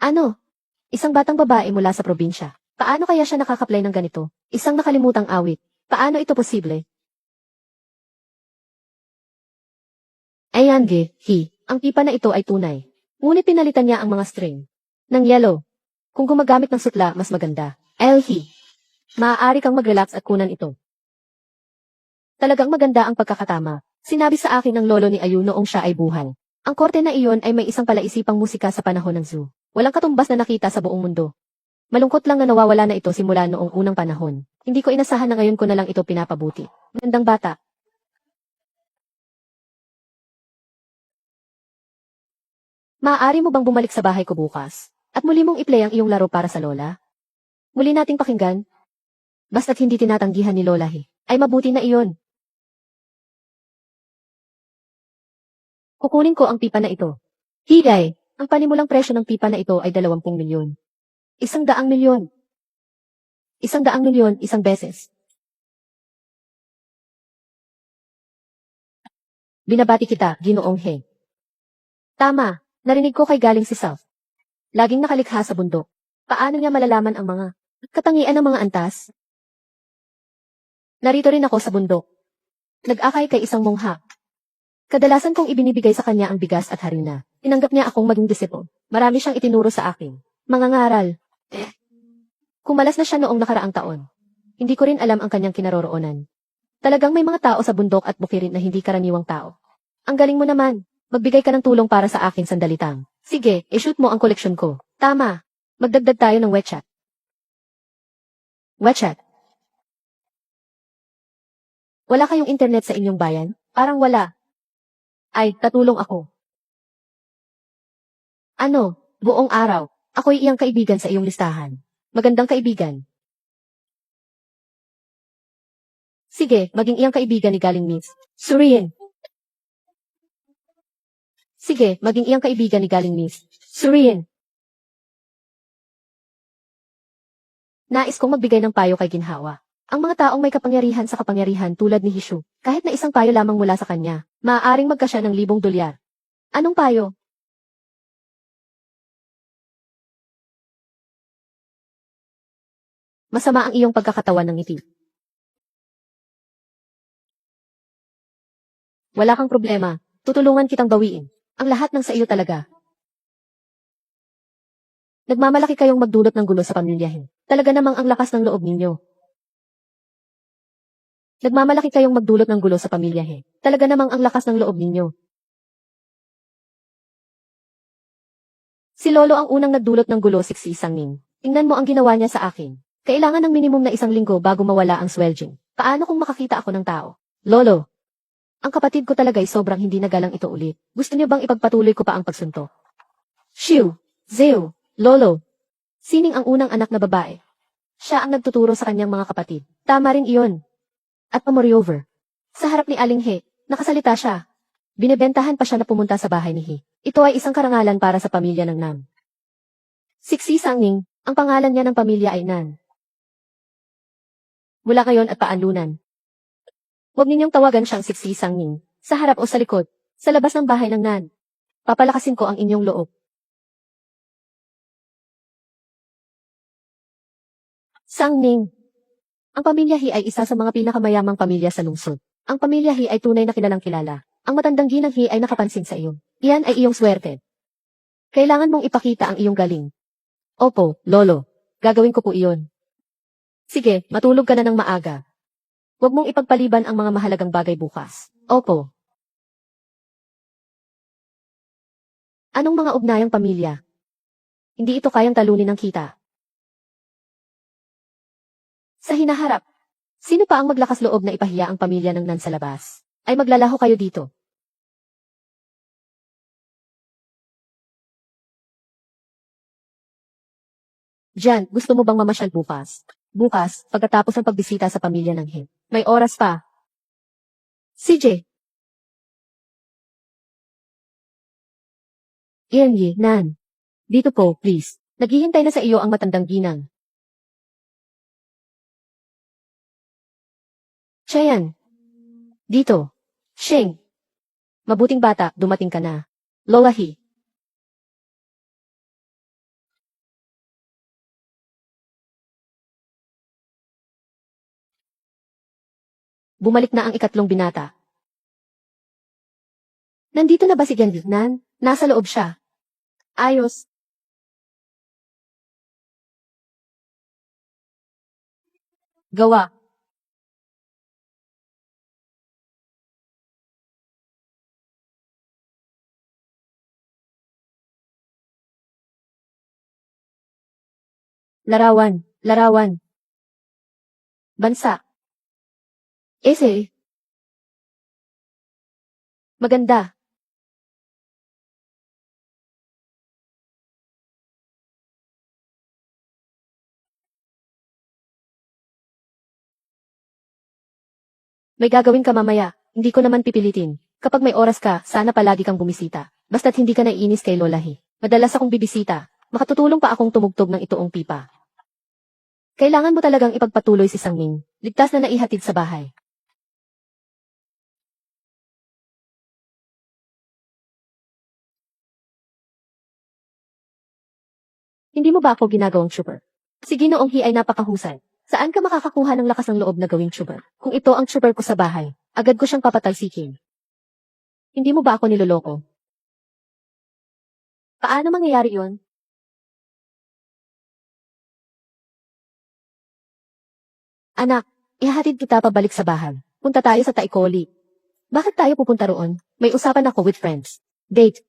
Ano? Isang batang babae mula sa probinsya. Paano kaya siya nakakaplay ng ganito? Isang nakalimutang awit. Paano ito posible? Ayan ang pipa na ito ay tunay. Ngunit pinalitan niya ang mga string. Ng yellow. Kung gumagamit ng sutla, mas maganda. Maaari kang mag-relax at kunan ito. Talagang maganda ang pagkakatama. Sinabi sa akin ng lolo ni Ayu noong siya ay buhay. Ang korte na iyon ay may isang palaisipang musika sa panahon ng Zhu. Walang katumbas na nakita sa buong mundo. Malungkot lang na nawawala na ito simula noong unang panahon. Hindi ko inasahan na ngayon ko na lang ito pinapabuti. Magandang bata. Maaari mo bang bumalik sa bahay ko bukas? At muli mong i-play ang iyong laro para sa lola? Muli nating pakinggan. Basta't hindi tinatanggihan ni Lola ay mabuti na iyon. Kukunin ko ang pipa na ito. Higay, ang panimulang presyo ng pipa na ito ay 20 milyon. 100 milyon. 100 milyon isang beses. Binabati kita, Ginoong He. Tama, narinig ko kay galing si South. Laging nakalikha sa bundok. Paano niya malalaman ang mga katangian ng mga antas? Narito rin ako sa bundok. Nag-akay kay isang mongha. Kadalasan kong ibinibigay sa kanya ang bigas at harina. Tinanggap niya akong maging disipo. Marami siyang itinuro sa akin. Mga ngaral. Kumalas na siya noong nakaraang taon. Hindi ko rin alam ang kanyang kinaroroonan. Talagang may mga tao sa bundok at bukirin na hindi karaniwang tao. Ang galing mo naman. Magbigay ka ng tulong para sa akin sandalitang. Sige, i-shoot mo ang koleksyon ko. Tama. Magdagdag tayo ng WeChat. WeChat. Wala kayong internet sa inyong bayan? Parang wala. Ay, tatulong ako. Ano? Buong araw. Ako'y iyang kaibigan sa iyong listahan. Magandang kaibigan. Sige, maging iyang kaibigan ni galing Miss Surien. Sige, maging iyang kaibigan ni galing Miss Surien. Nais kong magbigay ng payo kay Ginhawa. Ang mga taong may kapangyarihan sa kapangyarihan tulad ni Hishu, kahit na isang payo lamang mula sa kanya, maaaring magkasya ng 1,000 dolyar. Anong payo? Masama ang iyong pagkakatawan ng ngiti. Wala kang problema. Tutulungan kitang bawiin. Ang lahat ng sa iyo talaga. Nagmamalaki kayong magdulot ng gulo sa pamilyahin. Talaga namang ang lakas ng loob ninyo. Nagmamalaki kayong magdulot ng gulo sa pamilyahin. Talaga namang ang lakas ng loob ninyo. Si Lolo ang unang nagdulot ng gulo, Siksi Sangning. Tingnan mo ang ginawa niya sa akin. Kailangan ng minimum na 1 linggo bago mawala ang swelging. Paano kung makakita ako ng tao? Lolo, ang kapatid ko talaga ay sobrang hindi nagalang ito ulit. Gusto niyo bang ipagpatuloy ko pa ang pagsuntok? Shiu, Zeo, Lolo. Sining ang unang anak na babae. Siya ang nagtuturo sa kanyang mga kapatid. Tama rin iyon. At moreover, sa harap ni Aling He, nakasalita siya. Binebentahan pa siya na pumunta sa bahay ni He. Ito ay isang karangalan para sa pamilya ng Nam. Siksi Sangning, ang pangalan niya ng pamilya ay Nan. Mula ngayon at paanlunan. Huwag ninyong tawagan siyang Siksi Sangning, sa harap o sa likod, sa labas ng bahay ng Nan. Papalakasin ko ang inyong loob. Sangning. Ang pamilya He ay isa sa mga pinakamayamang pamilya sa lungsod. Ang pamilya He ay tunay na kilalang kilala. Ang matandang ginang He ay nakapansin sa iyo. Iyan ay iyong swerte. Kailangan mong ipakita ang iyong galing. Opo, Lolo. Gagawin ko po iyon. Sige, matulog ka na ng maaga. Huwag mong ipagpaliban ang mga mahalagang bagay bukas. Opo. Anong mga ugnayang pamilya? Hindi ito kayang talunin ng kita. Sa hinaharap, sino pa ang maglakas loob na ipahiya ang pamilya ng Nan sa labas? Ay maglalaho kayo dito. Jan, gusto mo bang mamasyal bukas? Bukas, pagkatapos ng pagbisita sa pamilya ng He. May oras pa. CJ. Iyan Yi, Nan. Dito po, please. Naghihintay na sa iyo ang matandang ginang. Siya yan. Dito. Sheng. Mabuting bata, dumating ka na. Lola He. Bumalik na ang ikatlong binata. Nandito na ba si Gendy, Nan? Nasa loob siya. Ayos. Gawa. Larawan, larawan. Bansa. Essay. Maganda. May gagawin ka mamaya, hindi ko naman pipilitin. Kapag may oras ka, sana palagi kang bumisita. Basta't hindi ka naiinis kay Lola He. Madalas akong bibisita. Makatutulong pa akong tumugtog ng itoong pipa. Kailangan mo talagang ipagpatuloy si Sangming. Ligtas na naihatid sa bahay. Hindi mo ba ako ginagawang trooper? Si Ginoong He ay napakahusay. Saan ka makakakuha ng lakas ng loob na gawing trooper? Kung ito ang trooper ko sa bahay, agad ko siyang papatalsikin. Hindi mo ba ako niloloko? Paano mangyayari yon? Anak, ihahatid kita pabalik sa bahay. Punta tayo sa Taikoli. Bakit tayo pupunta roon? May usapan ako with friends. Date.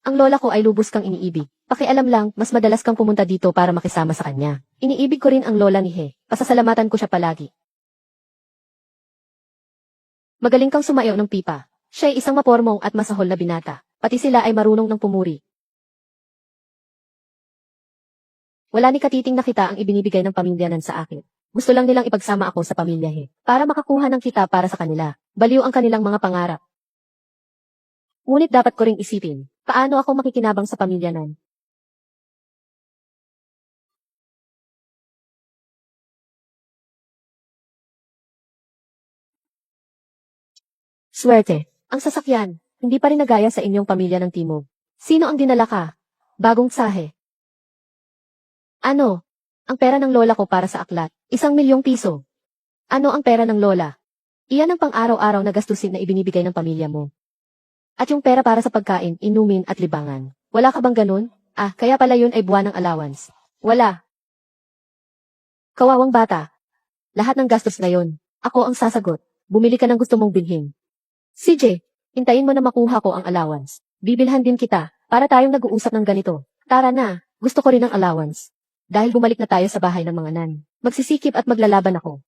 Ang lola ko ay lubos kang iniibig. Pakialam lang, mas madalas kang pumunta dito para makisama sa kanya. Iniibig ko rin ang lola ni He. Pasasalamatan ko siya palagi. Magaling kang sumayaw ng pipa. Siya ay isang mapormong at masahol na binata. Pati sila ay marunong ng pumuri. Wala ni katiting na kita ang ibinibigay ng pamilyanan sa akin. Gusto lang nilang ipagsama ako sa pamilya He. Para makakuha ng kita para sa kanila. Baliw ang kanilang mga pangarap. Ngunit dapat ko ring isipin, paano ako makikinabang sa pamilyanan? Swerte. Ang sasakyan, hindi pa rin nagaya sa inyong pamilya ng Timog. Sino ang dinala ka? Bagong sahe. Ano? Ang pera ng lola ko para sa aklat, 1,000,000 piso. Ano ang pera ng lola? Iyan ang pang-araw-araw na gastusin na ibinibigay ng pamilya mo. At yung pera para sa pagkain, inumin at libangan. Wala ka bang ganun? Ah, kaya pala yun ay buwan ng allowance. Wala. Kawawang bata. Lahat ng gastos ngayon. Ako ang sasagot. Bumili ka ng gusto mong bilhin. CJ, hintayin mo na makuha ko ang allowance. Bibilhan din kita, para tayong nag-uusap ng ganito. Tara na, gusto ko rin ng allowance. Dahil bumalik na tayo sa bahay ng mga nan. Magsisikip at maglalaban ako.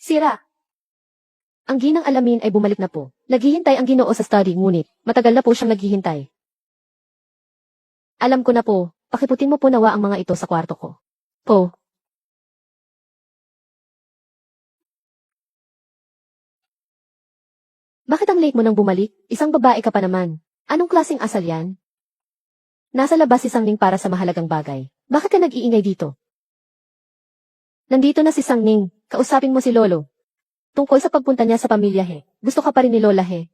Sira. Ang ginang alamin ay bumalik na po. Naghihintay ang Ginoo sa study ngunit, matagal na po siyang naghihintay. Alam ko na po, pakiputin mo po nawa ang mga ito sa kwarto ko. Po. Bakit ang late mo nang bumalik? Isang babae ka pa naman. Anong klaseng asal yan? Nasa labas si Sangning para sa mahalagang bagay. Bakit ka nag-iingay dito? Nandito na si Sangning. Kausapin mo si Lolo. Tungkol sa pagpunta niya sa pamilya He. Gusto ka pa rin ni Lola He.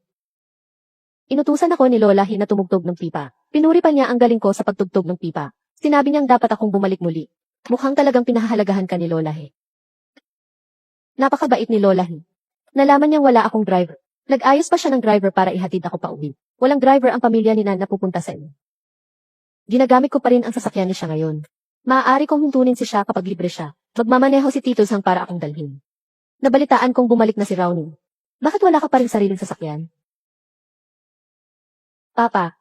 Inutusan ako ni Lola He na tumugtog ng pipa. Pinuri pa niya ang galing ko sa pagtugtog ng pipa. Sinabi niyang dapat akong bumalik muli. Mukhang talagang pinahahalagahan ka ni Lola He. Napakabait ni Lola He. Nalaman niyang wala akong driver. Nag-ayos pa siya ng driver para ihatid ako pa uwi. Walang driver ang pamilya ni Nan na pupunta sa inyo. Ginagamit ko pa rin ang sasakyan ni siya ngayon. Maaari kong hintunin si siya kapag libre siya. Magmamaneho si Tito Sang para akong dalhin. Nabalitaan kong bumalik na si Rowning. Bakit wala ka pa rin sariling sasakyan? Papa,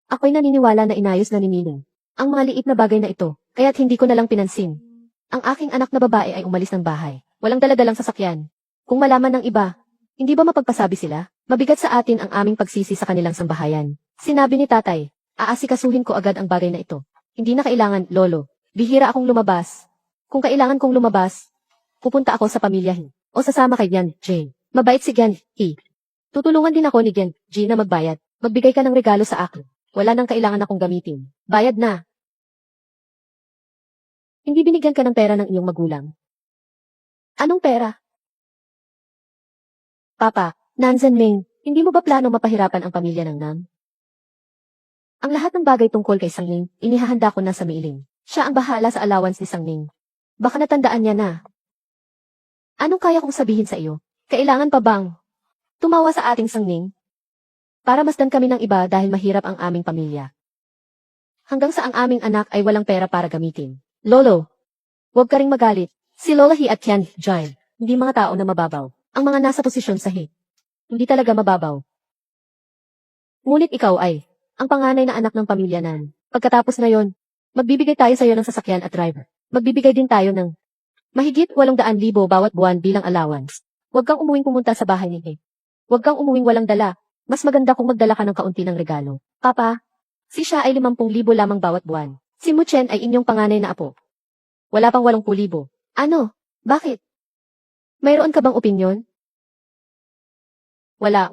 ako'y naniniwala na inayos na ni Nining ang mga liit na bagay na ito, kaya't hindi ko na lang pinansin. Ang aking anak na babae ay umalis ng bahay. Walang daladalang sasakyan. Kung malaman ng iba, hindi ba mapagpasabi sila? Mabigat sa atin ang aming pagsisi sa kanilang sambahayan. Sinabi ni tatay, aasikasuhin ko agad ang bagay na ito. Hindi na kailangan, Lolo. Bihira akong lumabas. Kung kailangan kong lumabas, pupunta ako sa pamilya He. O sasama kay Gian, Jane. Mabait si Gian, He. Tutulungan din ako ni Gian, G na magbayad. Magbigay ka ng regalo sa akin. Wala nang kailangan akong gamitin. Bayad na. Hindi binigyan ka ng pera ng iyong magulang. Anong pera? Papa, Nanzan Ming, hindi mo ba plano mapahirapan ang pamilya ng Nam? Ang lahat ng bagay tungkol kay Sangling, inihahanda ko na sa Miiling. Siya ang bahala sa allowance ni Sangling. Baka natandaan niya na. Anong kaya kong sabihin sa iyo? Kailangan pa bang tumawa sa ating Sangling? Para masdan kami ng iba dahil mahirap ang aming pamilya. Hanggang sa ang aming anak ay walang pera para gamitin. Lolo, huwag ka ring magalit. Si Lola He at Tian Jai, hindi mga tao na mababaw. Ang mga nasa posisyon sa He, hindi talaga mababaw. Ngunit ikaw ay, ang panganay na anak ng pamilya Nan. Pagkatapos na yon, magbibigay tayo sa iyo ng sasakyan at driver. Magbibigay din tayo ng mahigit 800,000 bawat buwan bilang allowance. Huwag kang umuwing pumunta sa bahay ni Hank. Huwag kang umuwing walang dala. Mas maganda kung magdala ka ng kaunti ng regalo. Papa, si siya ay 50,000 lamang bawat buwan. Si Muchen ay inyong panganay na apo. Wala pang 80,000. Ano? Bakit? Mayroon ka bang opinyon? Wala.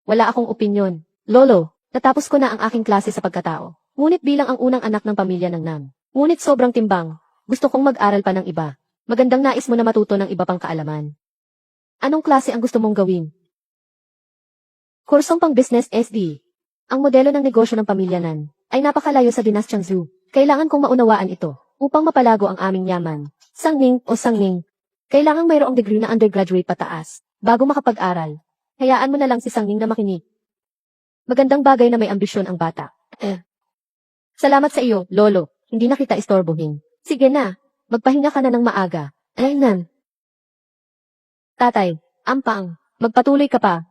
Wala akong opinyon. Lolo, natapos ko na ang aking klase sa pagkatao. Ngunit bilang ang unang anak ng pamilya ng Nam. Ngunit sobrang timbang. Gusto kong mag-aral pa ng iba. Magandang nais mo na matuto ng iba pang kaalaman. Anong klase ang gusto mong gawin? Kursong pang business SD. Ang modelo ng negosyo ng pamilya Nan ay napakalayo sa dinastyang Zhu. Kailangan kong maunawaan ito upang mapalago ang aming yaman. Sangning, kailangang mayroong degree na undergraduate pataas bago makapag-aral. Hayaan mo na lang si Sangning na makinig. Magandang bagay na may ambisyon ang bata. Salamat sa iyo, Lolo. Hindi na kita istorbohin. Sige na, magpahinga ka na ng maaga. Nan. Tatay, ampang, magpatuloy ka pa.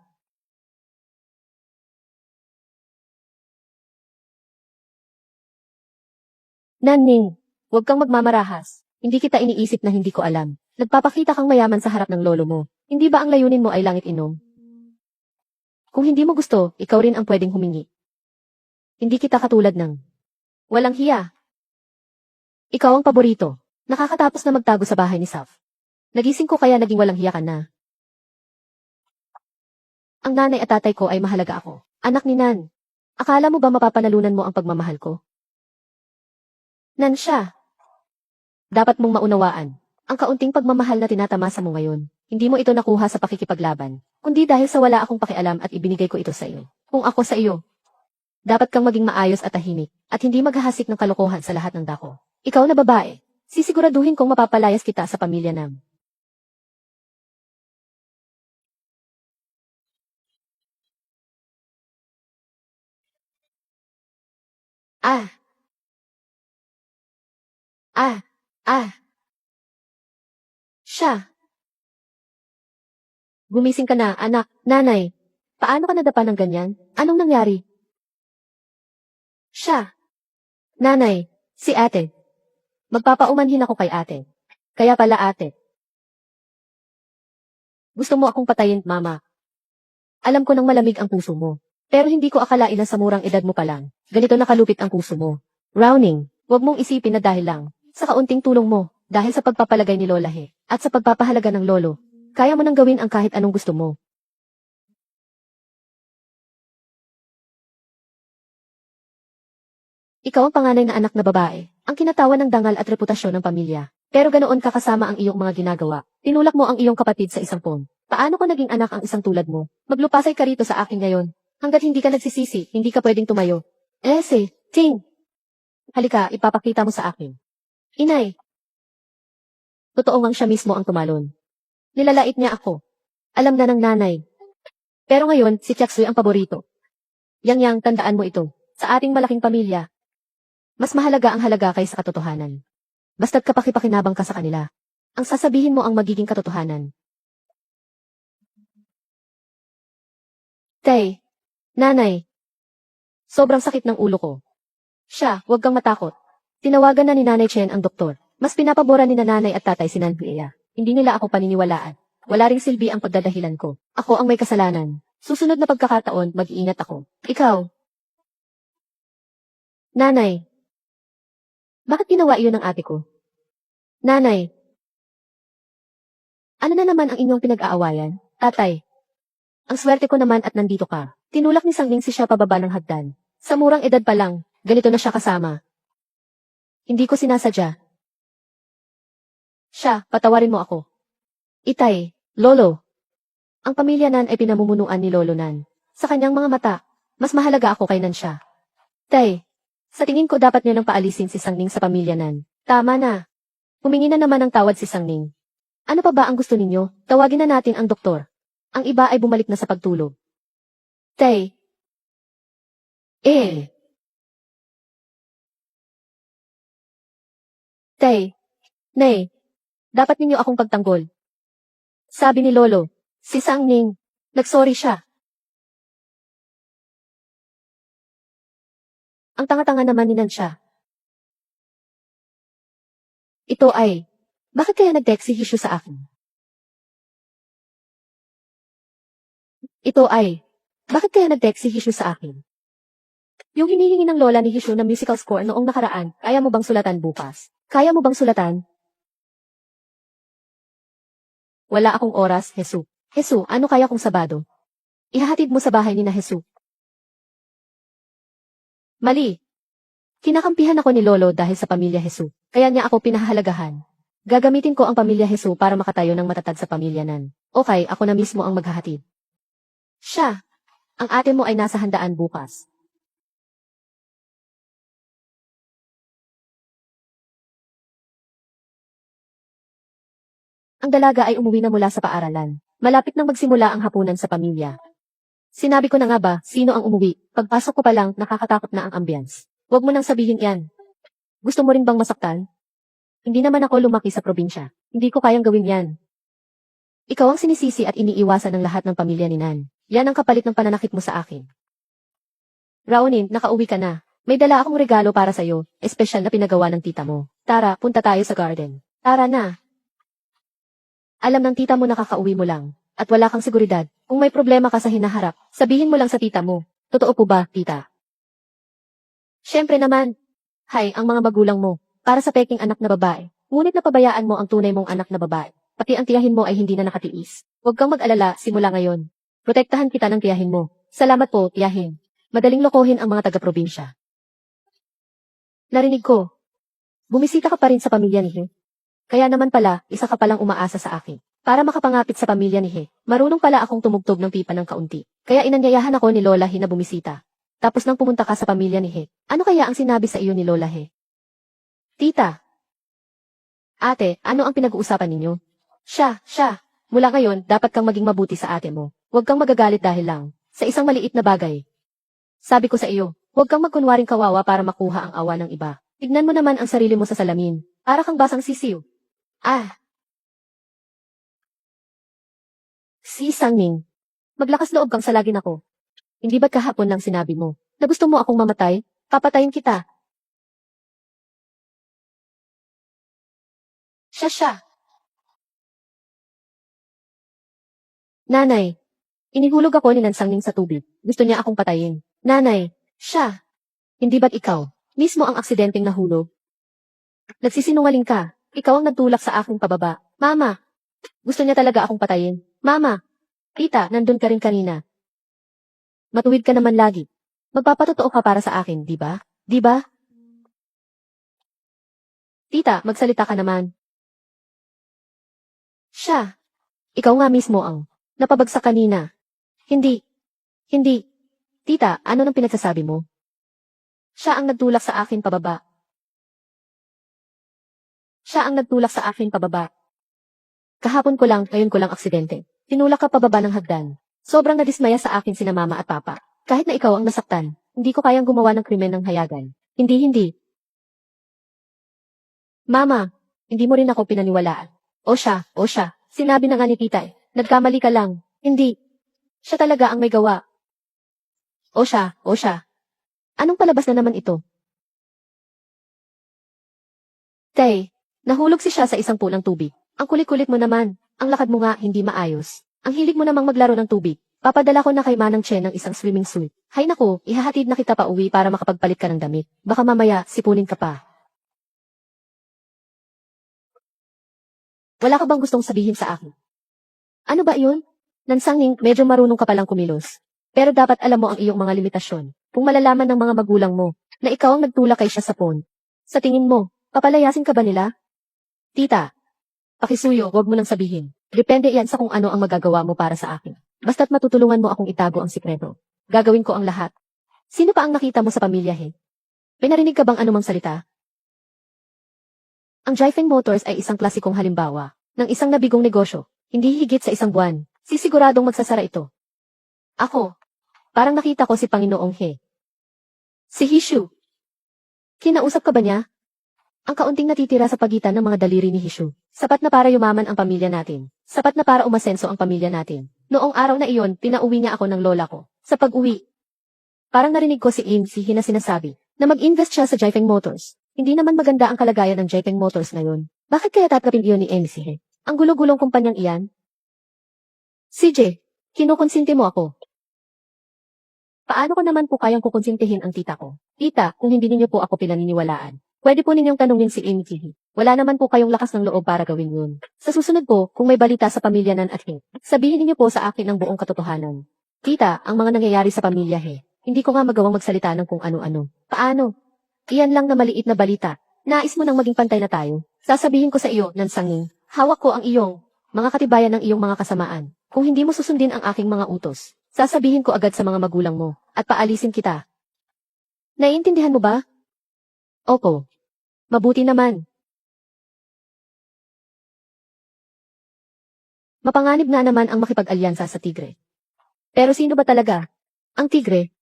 Nanning, huwag kang magmamarahas. Hindi kita iniisip na hindi ko alam. Nagpapakita kang mayaman sa harap ng lolo mo. Hindi ba ang layunin mo ay langit inom? Kung hindi mo gusto, ikaw rin ang pwedeng humingi. Hindi kita katulad ng walang hiya. Ikaw ang paborito. Nakakatapos na magtago sa bahay ni Saf. Nagising ko kaya naging walang hiya ka na. Ang nanay at tatay ko ay mahalaga ako. Anak ni Nan. Akala mo ba mapapanalunan mo ang pagmamahal ko? Nan siya. Dapat mong maunawaan. Ang kaunting pagmamahal na tinatamasa mo ngayon, hindi mo ito nakuha sa pakikipaglaban, kundi dahil sa wala akong pakialam at ibinigay ko ito sa iyo. Kung ako sa iyo, dapat kang maging maayos at tahimik, at hindi maghahasik ng kalokohan sa lahat ng dako. Ikaw na babae, sisiguraduhin kong mapapalayas kita sa pamilya Nam. Ah, ah, ah. Siya. Gumising ka na, anak, nanay. Paano ka nadapa ng ganyan? Anong nangyari? Siya. Nanay, si ate. Magpapaumanhin ako kay ate. Kaya pala ate. Gusto mo akong patayin, mama. Alam ko nang malamig ang puso mo. Pero hindi ko akalain na sa murang edad mo pa lang, ganito nakalupit ang puso mo. Browning, huwag mong isipin na dahil lang, sa kaunting tulong mo, dahil sa pagpapalagay ni Lola He, at sa pagpapahalaga ng lolo, kaya mo nang gawin ang kahit anong gusto mo. Ikaw ang panganay na anak na babae, ang kinatawan ng dangal at reputasyon ng pamilya. Pero ganoon ka kasama ang iyong mga ginagawa. Tinulak mo ang iyong kapatid sa isang pond. Paano ko naging anak ang isang tulad mo? Maglupasay ka rito sa akin ngayon. Hanggat hindi ka nagsisisi, hindi ka pwedeng tumayo. Ting. Halika, ipapakita mo sa akin. Inay. Totoo ngang siya mismo ang tumalon. Nilalait niya ako. Alam na ng nanay. Pero ngayon, si Chiaksui ang paborito. Yang, tandaan mo ito. Sa ating malaking pamilya, mas mahalaga ang halaga kaysa katotohanan. Basta't kapakipakinabang ka sa kanila. Ang sasabihin mo ang magiging katotohanan. Tay, nanay, sobrang sakit ng ulo ko. Siya, huwag kang matakot. Tinawagan na ni Nanay Chen ang doktor. Mas pinapabora ni nanay at tatay si Nanbea. Hindi nila ako paniniwalaan. Wala ring silbi ang pagdadahilan ko. Ako ang may kasalanan. Susunod na pagkakataon, mag-iingat ako. Ikaw. Nanay. Bakit ginawa iyon ng ate ko? Nanay. Ano na naman ang inyong pinag-aawayan? Tatay. Ang swerte ko naman at nandito ka. Tinulak ni Sangling si siya pababa ng hagdan. Sa murang edad pa lang, ganito na siya kasama. Hindi ko sinasadya. Siya, patawarin mo ako. Itay, Lolo. Ang pamilya Nan ay pinamumunuan ni Lolo Nan. Sa kanyang mga mata, mas mahalaga ako kay Nan siya. Tay, sa tingin ko dapat niyo nang paalisin si Sangling sa pamilya Nan. Tama na. Humingi na naman ng tawad si Sangling. Ano pa ba ang gusto ninyo? Tawagin na natin ang doktor. Ang iba ay bumalik na sa pagtulog. Tay. Tay. Nay. Dapat ninyo akong pagtanggol. Sabi ni Lolo. Si Sangling. Nagsorry siya. Ang tanga-tanga naman ni Nansha. Ito ay, bakit kaya nag-text si Hishu sa akin? Ito ay, bakit kaya nag-text si Hishu sa akin? Yung hinihingi ng lola ni Hishu na musical score noong nakaraan, kaya mo bang sulatan bukas? Kaya mo bang sulatan? Wala akong oras, Hesu. Hesu, ano kaya kung Sabado? Ihahatid mo sa bahay ni na Hesu. Mali. Kinakampihan ako ni Lolo dahil sa pamilya Hesu, kaya niya ako pinahahalagahan. Gagamitin ko ang pamilya Hesu para makatayo ng matatag sa pamilya nan. Okay, ako na mismo ang maghahatid. Siya, ang ate mo ay nasa handaan bukas. Ang dalaga ay umuwi na mula sa paaralan. Malapit nang magsimula ang hapunan sa pamilya. Sinabi ko na nga ba, sino ang umuwi? Pagpasok ko pa lang, nakakatakot na ang ambience. Huwag mo nang sabihin yan. Gusto mo rin bang masaktan? Hindi naman ako lumaki sa probinsya. Hindi ko kayang gawin yan. Ikaw ang sinisisi at iniiwasan ng lahat ng pamilya ni Nan. Yan ang kapalit ng pananakit mo sa akin. Raunin, nakauwi ka na. May dala akong regalo para sa'yo, espesyal na pinagawa ng tita mo. Tara, punta tayo sa garden. Tara na. Alam ng tita mo nakakauwi mo lang, at wala kang seguridad. Kung may problema ka sa hinaharap, sabihin mo lang sa tita mo. Totoo po ba, tita? Siyempre naman. Hay, ang mga magulang mo, para sa peking anak na babae. Ngunit napabayaan mo ang tunay mong anak na babae. Pati ang tiyahin mo ay hindi na nakatiis. Huwag kang mag-alala simula ngayon. Protektahan kita ng tiyahin mo. Salamat po, tiyahin. Madaling lokohin ang mga taga-probinsya. Narinig ko. Bumisita ka pa rin sa pamilya ni He. Kaya naman pala, isa ka palang umaasa sa akin. Para makapangapit sa pamilya ni He, marunong pala akong tumugtog ng pipa ng kaunti. Kaya inanyayahan ako ni Lola He na bumisita. Tapos nang pumunta ka sa pamilya ni He, ano kaya ang sinabi sa iyo ni Lola He? Tita. Ate, ano ang pinag-uusapan ninyo? Siya. Mula ngayon, dapat kang maging mabuti sa ate mo. Huwag kang magagalit dahil lang sa isang maliit na bagay. Sabi ko sa iyo, huwag kang magkunwaring kawawa para makuha ang awa ng iba. Tignan mo naman ang sarili mo sa salamin. Para kang basang sisiw. Si Sangning. Maglakas loob kang salagin ako. Hindi ba't kahapon lang sinabi mo na gusto mo akong mamatay? Papatayin kita. Siya. Nanay. Inihulog ako ni Nansangning sa tubig. Gusto niya akong patayin. Nanay. Siya. Hindi ba't ikaw? Mismo ang aksidenteng nahulog? Nagsisinungaling ka. Ikaw ang nagtulak sa aking pababa. Mama. Gusto niya talaga akong patayin. Mama. Tita, nandun ka rin kanina. Matuwid ka naman lagi. Magpapatotoo ka para sa akin, di ba? Di ba? Tita, magsalita ka naman. Siya. Ikaw nga mismo ang napabagsak kanina. Hindi. Tita, ano nang pinagsasabi mo? Siya ang nagtulak sa akin pababa. Kahapon ko lang, ngayon ko lang aksidente. Tinulak ka pababa ng hagdan. Sobrang nadismaya sa akin sina mama at papa. Kahit na ikaw ang nasaktan, hindi ko kayang gumawa ng krimen ng hayagan. Hindi. Mama, hindi mo rin ako pinaniwalaan. O siya. Sinabi na nga ni tita eh. Nagkamali ka lang. Hindi. Siya talaga ang may gawa. O siya. Anong palabas na naman ito? Tay, nahulog si siya sa isang pulang tubig. Ang kulit-kulit mo naman. Ang lakad mo nga hindi maayos. Ang hilig mo namang maglaro ng tubig. Papadala ko na kay Manang Chen ng isang swimming suit. Hay naku, ihahatid na kita pa uwi para makapagpalit ka ng damit. Baka mamaya, sipunin ka pa. Wala ka bang gustong sabihin sa akin? Ano ba iyon? Nansangning, medyo marunong ka palang kumilos. Pero dapat alam mo ang iyong mga limitasyon. Kung malalaman ng mga magulang mo, na ikaw ang nagtulak kay siya sa pond. Sa tingin mo, papalayasin ka ba nila? Tita, pakisuyo, wag mo nang sabihin. Depende yan sa kung ano ang magagawa mo para sa akin. Basta't matutulungan mo akong itago ang sikreto. Gagawin ko ang lahat. Sino pa ang nakita mo sa pamilya, He? May narinig ka bang anumang salita? Ang Jiefeng Motors ay isang klasikong halimbawa ng isang nabigong negosyo. Hindi higit sa isang buwan. Sisiguradong magsasara ito. Ako. Parang nakita ko si Panginoong He. Si Hishu. Kinausap ka ba niya? Ang kaunting natitira sa pagitan ng mga daliri ni Hishu. Sapat na para yumaman ang pamilya natin. Sapat na para umasenso ang pamilya natin. Noong araw na iyon, pinauwi niya ako ng lola ko. Sa pag-uwi. Parang narinig ko si Im si Hina sinasabi na mag-invest siya sa Jifeng Motors. Hindi naman maganda ang kalagayan ng Jifeng Motors ngayon. Bakit kaya tatanggapin iyon ni Amy si He? Ang gulo-gulong kumpanyang iyan? CJ, kinukonsinti mo ako. Paano ko naman po kayang kukonsintihin ang tita ko? Tita, kung hindi ninyo po ako pinaniniwalaan, pwede po ninyong tanungin si Amy Kihi. Wala naman po kayong lakas ng loob para gawin yun. Sa susunod po, kung may balita sa pamilya Nan at He, sabihin ninyo po sa akin ang buong katotohanan. Tita, ang mga nangyayari sa pamilya He, hindi ko nga magawang magsalita ng kung ano-ano. Paano? Iyan lang na maliit na balita. Nais mo nang maging pantay na tayo. Sasabihin ko sa iyo, Nan Sanging, hawak ko ang iyong mga katibayan ng iyong mga kasamaan. Kung hindi mo susundin ang aking mga utos, sasabihin ko agad sa mga magulang mo, at paalisin kita. Naiintindihan mo ba? Opo. Mabuti naman. Mapanganib nga naman ang makipag-alyansa sa tigre. Pero sino ba talaga? Ang tigre?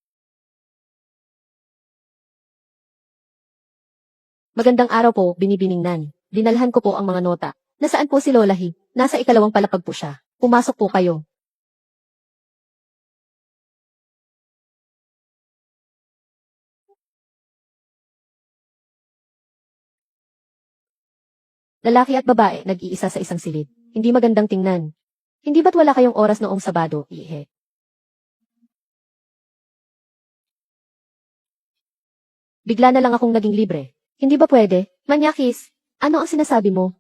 Magandang araw po, binibining Nan. Dinalhan ko po ang mga nota. Nasaan po si Lola He? Nasa ikalawang palapag po siya. Pumasok po kayo. Lalaki at babae, nag-iisa sa isang silid. Hindi magandang tingnan. Hindi ba't wala kayong oras noong Sabado, Ihe? Bigla na lang akong naging libre. Hindi ba pwede? Manyakis, ano ang sinasabi mo?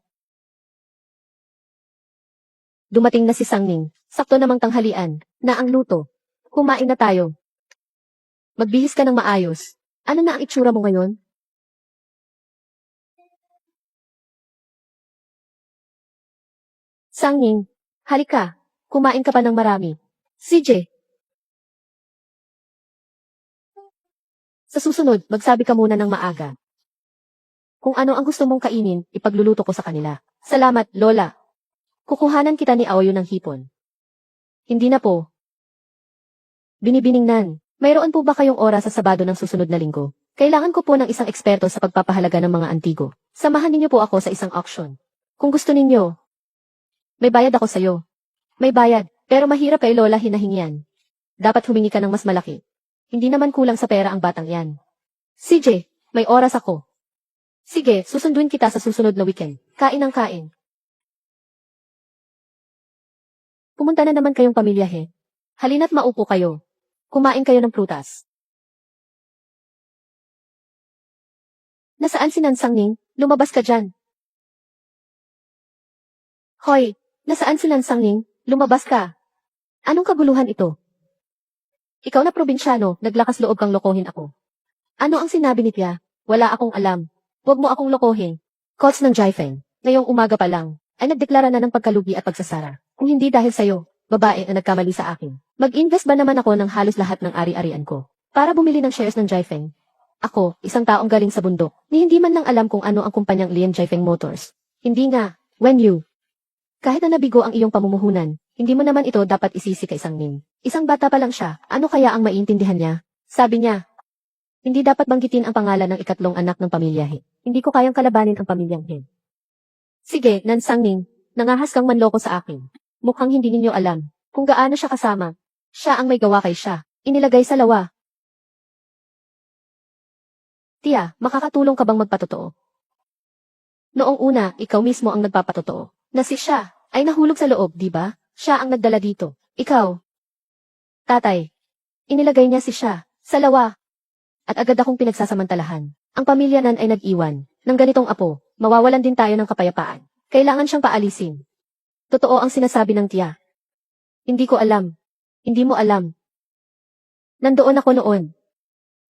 Dumating na si Sangning. Sakto namang tanghalian, na ang luto. Kumain na tayo. Magbihis ka ng maayos. Ano na ang itsura mo ngayon? Sangning, halika. Kumain ka pa ng marami. CJ, sa susunod, magsabi ka muna ng maaga. Kung ano ang gusto mong kainin, ipagluluto ko sa kanila. Salamat, Lola. Kukuhanan kita ni Aoyo ng hipon. Hindi na po. Binibiningnan, mayroon po ba kayong oras sa Sabado ng susunod na linggo? Kailangan ko po ng isang eksperto sa pagpapahalaga ng mga antigo. Samahan ninyo po ako sa isang auction. Kung gusto ninyo, may bayad ako sa'yo. May bayad, pero mahirap kay Lola hinahingian. Dapat humingi ka ng mas malaki. Hindi naman kulang sa pera ang batang yan. CJ, may oras ako. Sige, susunduin kita sa susunod na weekend. Kain ng kain. Pumunta na naman kayong pamilya He. Halina't maupo kayo. Kumain kayo ng prutas. Nasaan si Nan Sangning? Lumabas ka dyan. Hoy, nasaan si Nan Sangning? Lumabas ka. Anong kaguluhan ito? Ikaw na probinsyano, naglakas loob kang lokohin ako. Ano ang sinabi ni Tia? Wala akong alam. Huwag mo akong lokohin. Coach ng Jifeng, ngayong umaga pa lang, ay nagdeklara na ng pagkalugi at pagsasara. Kung hindi dahil sa'yo, babae na nagkamali sa akin. Mag-invest ba naman ako ng halos lahat ng ari-arian ko para bumili ng shares ng Jifeng? Ako, isang taong galing sa bundok, ni hindi man lang alam kung ano ang kumpanyang Lian Jifeng Motors. Hindi nga, when you. Kahit na nabigo ang iyong pamumuhunan, hindi mo naman ito dapat isisi kay Sangning. Isang bata pa lang siya, ano kaya ang maiintindihan niya? Sabi niya, hindi dapat banggitin ang pangalan ng ikatlong anak ng pamilya He. Hindi ko kayang kalabanin ang pamilyang He. Sige, Nan Sangning, nangahas kang manloko sa akin. Mukhang hindi ninyo alam kung gaano siya kasama. Siya ang may gawa kay siya. Inilagay sa lawa. Tia, makakatulong ka bang magpatotoo? Noong una, ikaw mismo ang nagpapatotoo. Na si siya ay nahulog sa loob, di ba? Siya ang nagdala dito. Ikaw. Tatay. Inilagay niya si siya sa lawa. At agad akong pinagsasamantalahan. Ang pamilya Nan ay nag-iwan. Nang ganitong apo, mawawalan din tayo ng kapayapaan. Kailangan siyang paalisin. Totoo ang sinasabi ng tiya. Hindi ko alam. Hindi mo alam. Nandoon ako noon.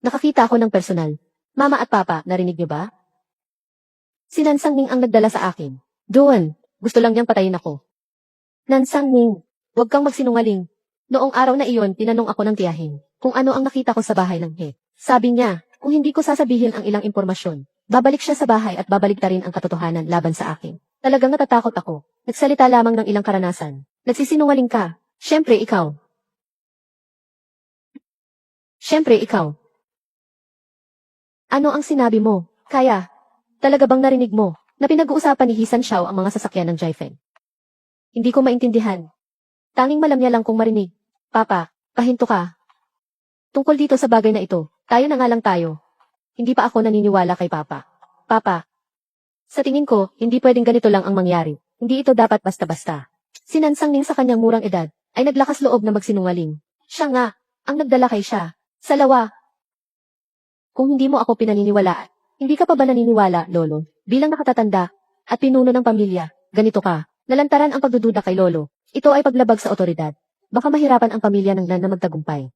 Nakakita ako ng personal. Mama at Papa, narinig niyo ba? Si Nan Sangning ang nagdala sa akin. Doon, gusto lang niyang patayin ako. Nan Sangning, huwag kang magsinungaling. Noong araw na iyon, tinanong ako ng tiyahin kung ano ang nakita ko sa bahay ng He. Sabi niya, kung hindi ko sasabihin ang ilang impormasyon, babalik siya sa bahay at babalik na rin ang katotohanan laban sa akin. Talagang natatakot ako. Nagsalita lamang ng ilang karanasan. Nagsisinungaling ka. Siyempre ikaw. Siyempre ikaw. Ano ang sinabi mo? Kaya, talaga bang narinig mo na pinag-uusapan ni Hisan Xiao ang mga sasakyan ng Jifeng? Hindi ko maintindihan. Tanging malam niya lang kung marinig. Papa, pahinto ka. Tungkol dito sa bagay na ito, tayo na nga lang tayo. Hindi pa ako naniniwala kay Papa. Papa, sa tingin ko, hindi pwedeng ganito lang ang mangyari. Hindi ito dapat basta-basta. Si Nansang Ning sa kanyang murang edad, ay naglakas loob na magsinungaling. Siya nga, ang nagdala kay siya. Salawa. Kung hindi mo ako pinaniniwalaan, hindi ka pa ba naniniwala, Lolo? Bilang nakatatanda, at pinuno ng pamilya, ganito ka. Nalantaran ang pagdududa kay Lolo. Ito ay paglabag sa otoridad. Baka mahirapan ang pamilya ng Nan na magtagumpay.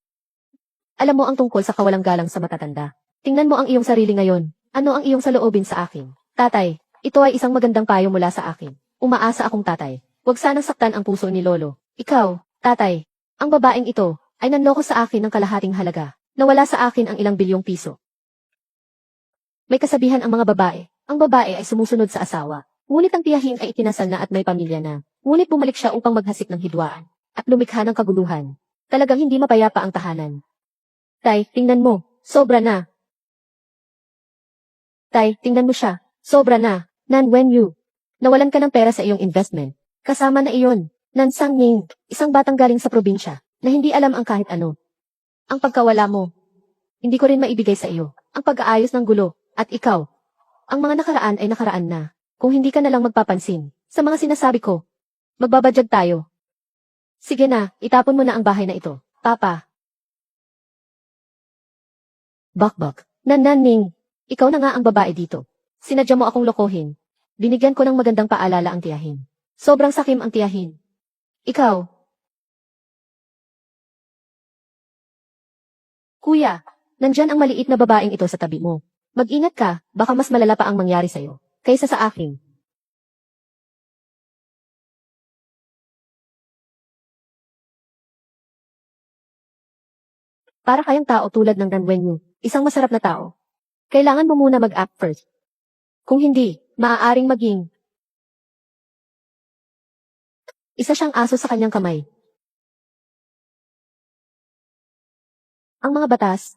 Alam mo ang tungkol sa kawalang galang sa matatanda. Tingnan mo ang iyong sarili ngayon. Ano ang iyong saloobin sa akin? Tatay, ito ay isang magandang payo mula sa akin. Umaasa akong tatay. Huwag sanang saktan ang puso ni Lolo. Ikaw, tatay, ang babaeng ito, ay nanloko sa akin ng kalahating halaga. Nawala sa akin ang ilang bilyong piso. May kasabihan ang mga babae. Ang babae ay sumusunod sa asawa. Ngunit ang tiyahin ay itinasal na at may pamilya na. Ngunit bumalik siya upang maghasik ng hidwaan. At lumikha ng kaguluhan. Talagang hindi mapayapa ang tahanan. Tay, tingnan mo. Sobra na. Tay, tingnan mo siya. Sobra na. Nan Wenyu. Nawalan ka ng pera sa iyong investment. Kasama na iyon. Nansang Ning, isang batang galing sa probinsya, na hindi alam ang kahit ano. Ang pagkawala mo. Hindi ko rin maibigay sa iyo. Ang pag-aayos ng gulo. At ikaw. Ang mga nakaraan ay nakaraan na. Kung hindi ka na lang magpapansin sa mga sinasabi ko, magbabadyag tayo. Sige na, itapon mo na ang bahay na ito, Papa. Bakbak. Ning, ikaw na nga ang babae dito. Sinadya mo akong lokohin. Binigyan ko ng magandang paalala ang tiyahin. Sobrang sakim ang tiyahin. Ikaw. Kuya, nandyan ang maliit na babaeng ito sa tabi mo. Mag-ingat ka, baka mas malala pa ang mangyari sa'yo, kaysa sa akin. Para kayang tao tulad ng Dan Wenyu, isang masarap na tao. Kailangan mo muna mag-act first. Kung hindi, maaaring maging isa siyang aso sa kanyang kamay. Ang mga batas,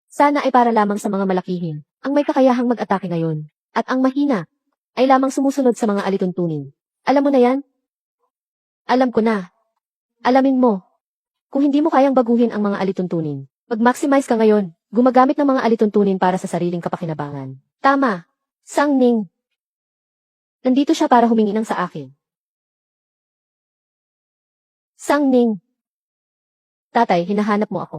sana ay para lamang sa mga malakihin, ang may kakayahang mag-atake ngayon, at ang mahina, ay lamang sumusunod sa mga alituntunin. Alam mo na yan? Alam ko na. Alamin mo. Kung hindi mo kayang baguhin ang mga alituntunin, mag-maximize ka ngayon, gumagamit ng mga alituntunin para sa sariling kapakinabangan. Tama. Sang Ning. Nandito siya para humingi ng sa akin. Sang Ning. Tatay, hinahanap mo ako.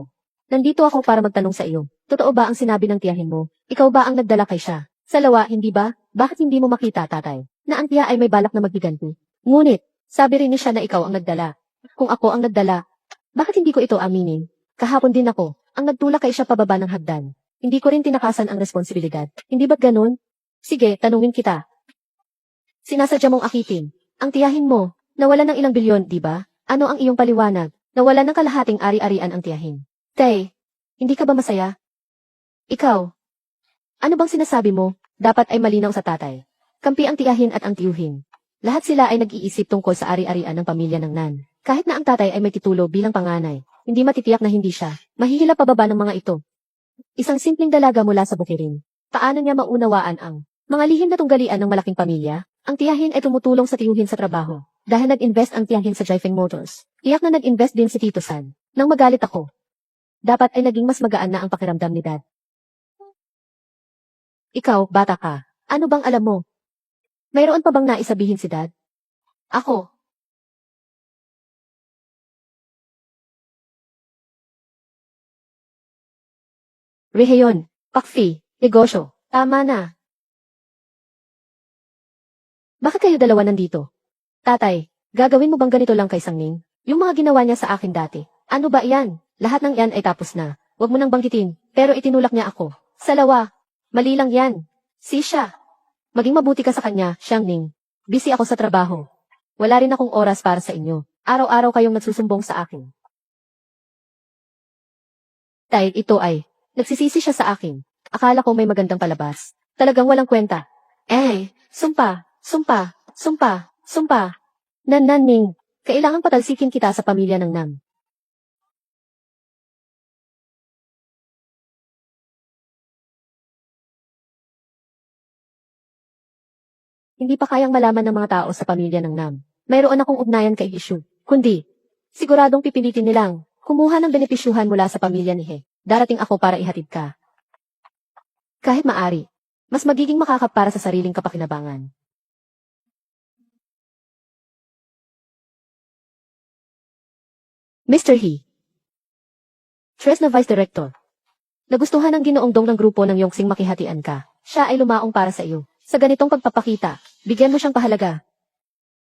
Nandito ako para magtanong sa iyo. Totoo ba ang sinabi ng tiyahin mo? Ikaw ba ang nagdala kay siya? Salawa, hindi ba? Bakit hindi mo makita, tatay? Na ang tiya ay may balak na maghiganti. Ngunit, sabi rin ni siya na ikaw ang nagdala. Kung ako ang nagdala, bakit hindi ko ito aminin? Kahapon din ako, ang nagtulak kay siya pababa ng hagdan. Hindi ko rin tinakasan ang responsibilidad. Hindi ba't ganun? Sige, tanungin kita. Sinasadya mong akitin. Ang tiyahin mo, nawalan ng ilang bilyon, di ba? Ano ang iyong paliwanag? Nawalan ng kalahating ari-arian ang tiyahin. Tay, hindi ka ba masaya? Ikaw, ano bang sinasabi mo? Dapat ay malinaw sa tatay. Kampi ang tiyahin at ang tiyuhin. Lahat sila ay nag-iisip tungkol sa ari-arian ng pamilya ng Nan. Kahit na ang tatay ay may titulo bilang panganay, hindi matitiyak na hindi siya. Mahihila pababa ng mga ito. Isang simpleng dalaga mula sa bukirin. Paano niya maunawaan ang mga lihim na tunggalian ng malaking pamilya? Ang tiyahin ay tumutulong sa tiyuhin sa trabaho. Dahil nag-invest ang tiyahin sa Jifeng Motors. Iyak na nag-invest din si Tito San. Nang magalit ako. Dapat ay naging mas magaan na ang pakiramdam ni Dad. Ikaw, bata ka. Ano bang alam mo? Mayroon pa bang naisabihin si Dad? Ako. Reheyon, Pakfi, negosyo. Tama na. Bakit kayo dalawa nandito? Tatay, gagawin mo bang ganito lang kay Sangning? Yung mga ginawa niya sa akin dati. Ano ba iyan? Lahat ng yan ay tapos na. Huwag mo nang banggitin. Pero itinulak niya ako. Salawa. Mali lang yan. Siya. Maging mabuti ka sa kanya, Xiangning. Busy ako sa trabaho. Wala rin akong oras para sa inyo. Araw-araw kayong nagsusumbong sa akin. Dahil ito ay, nagsisisi siya sa akin. Akala ko may magandang palabas. Talagang walang kwenta. Sumpa, sumpa, sumpa, sumpa. Nanning, kailangang patalsikin kita sa pamilya ng Nam. Hindi pa kayang malaman ng mga tao sa pamilya ng Nam. Mayroon akong ugnayan kay Issue. Kundi, siguradong pipilitin nilang kumuha ng benepisyuhan mula sa pamilya ni He. Darating ako para ihatid ka. Kahit maari, mas magiging makakap para sa sariling kapakinabangan. Mr. He. Tres na Vice Director. Nagustuhan ng Ginoong Dong ng grupo ng Yongsing makihatian ka. Siya ay lumaong para sa iyo. Sa ganitong pagpapakita, bigyan mo siyang pahalaga.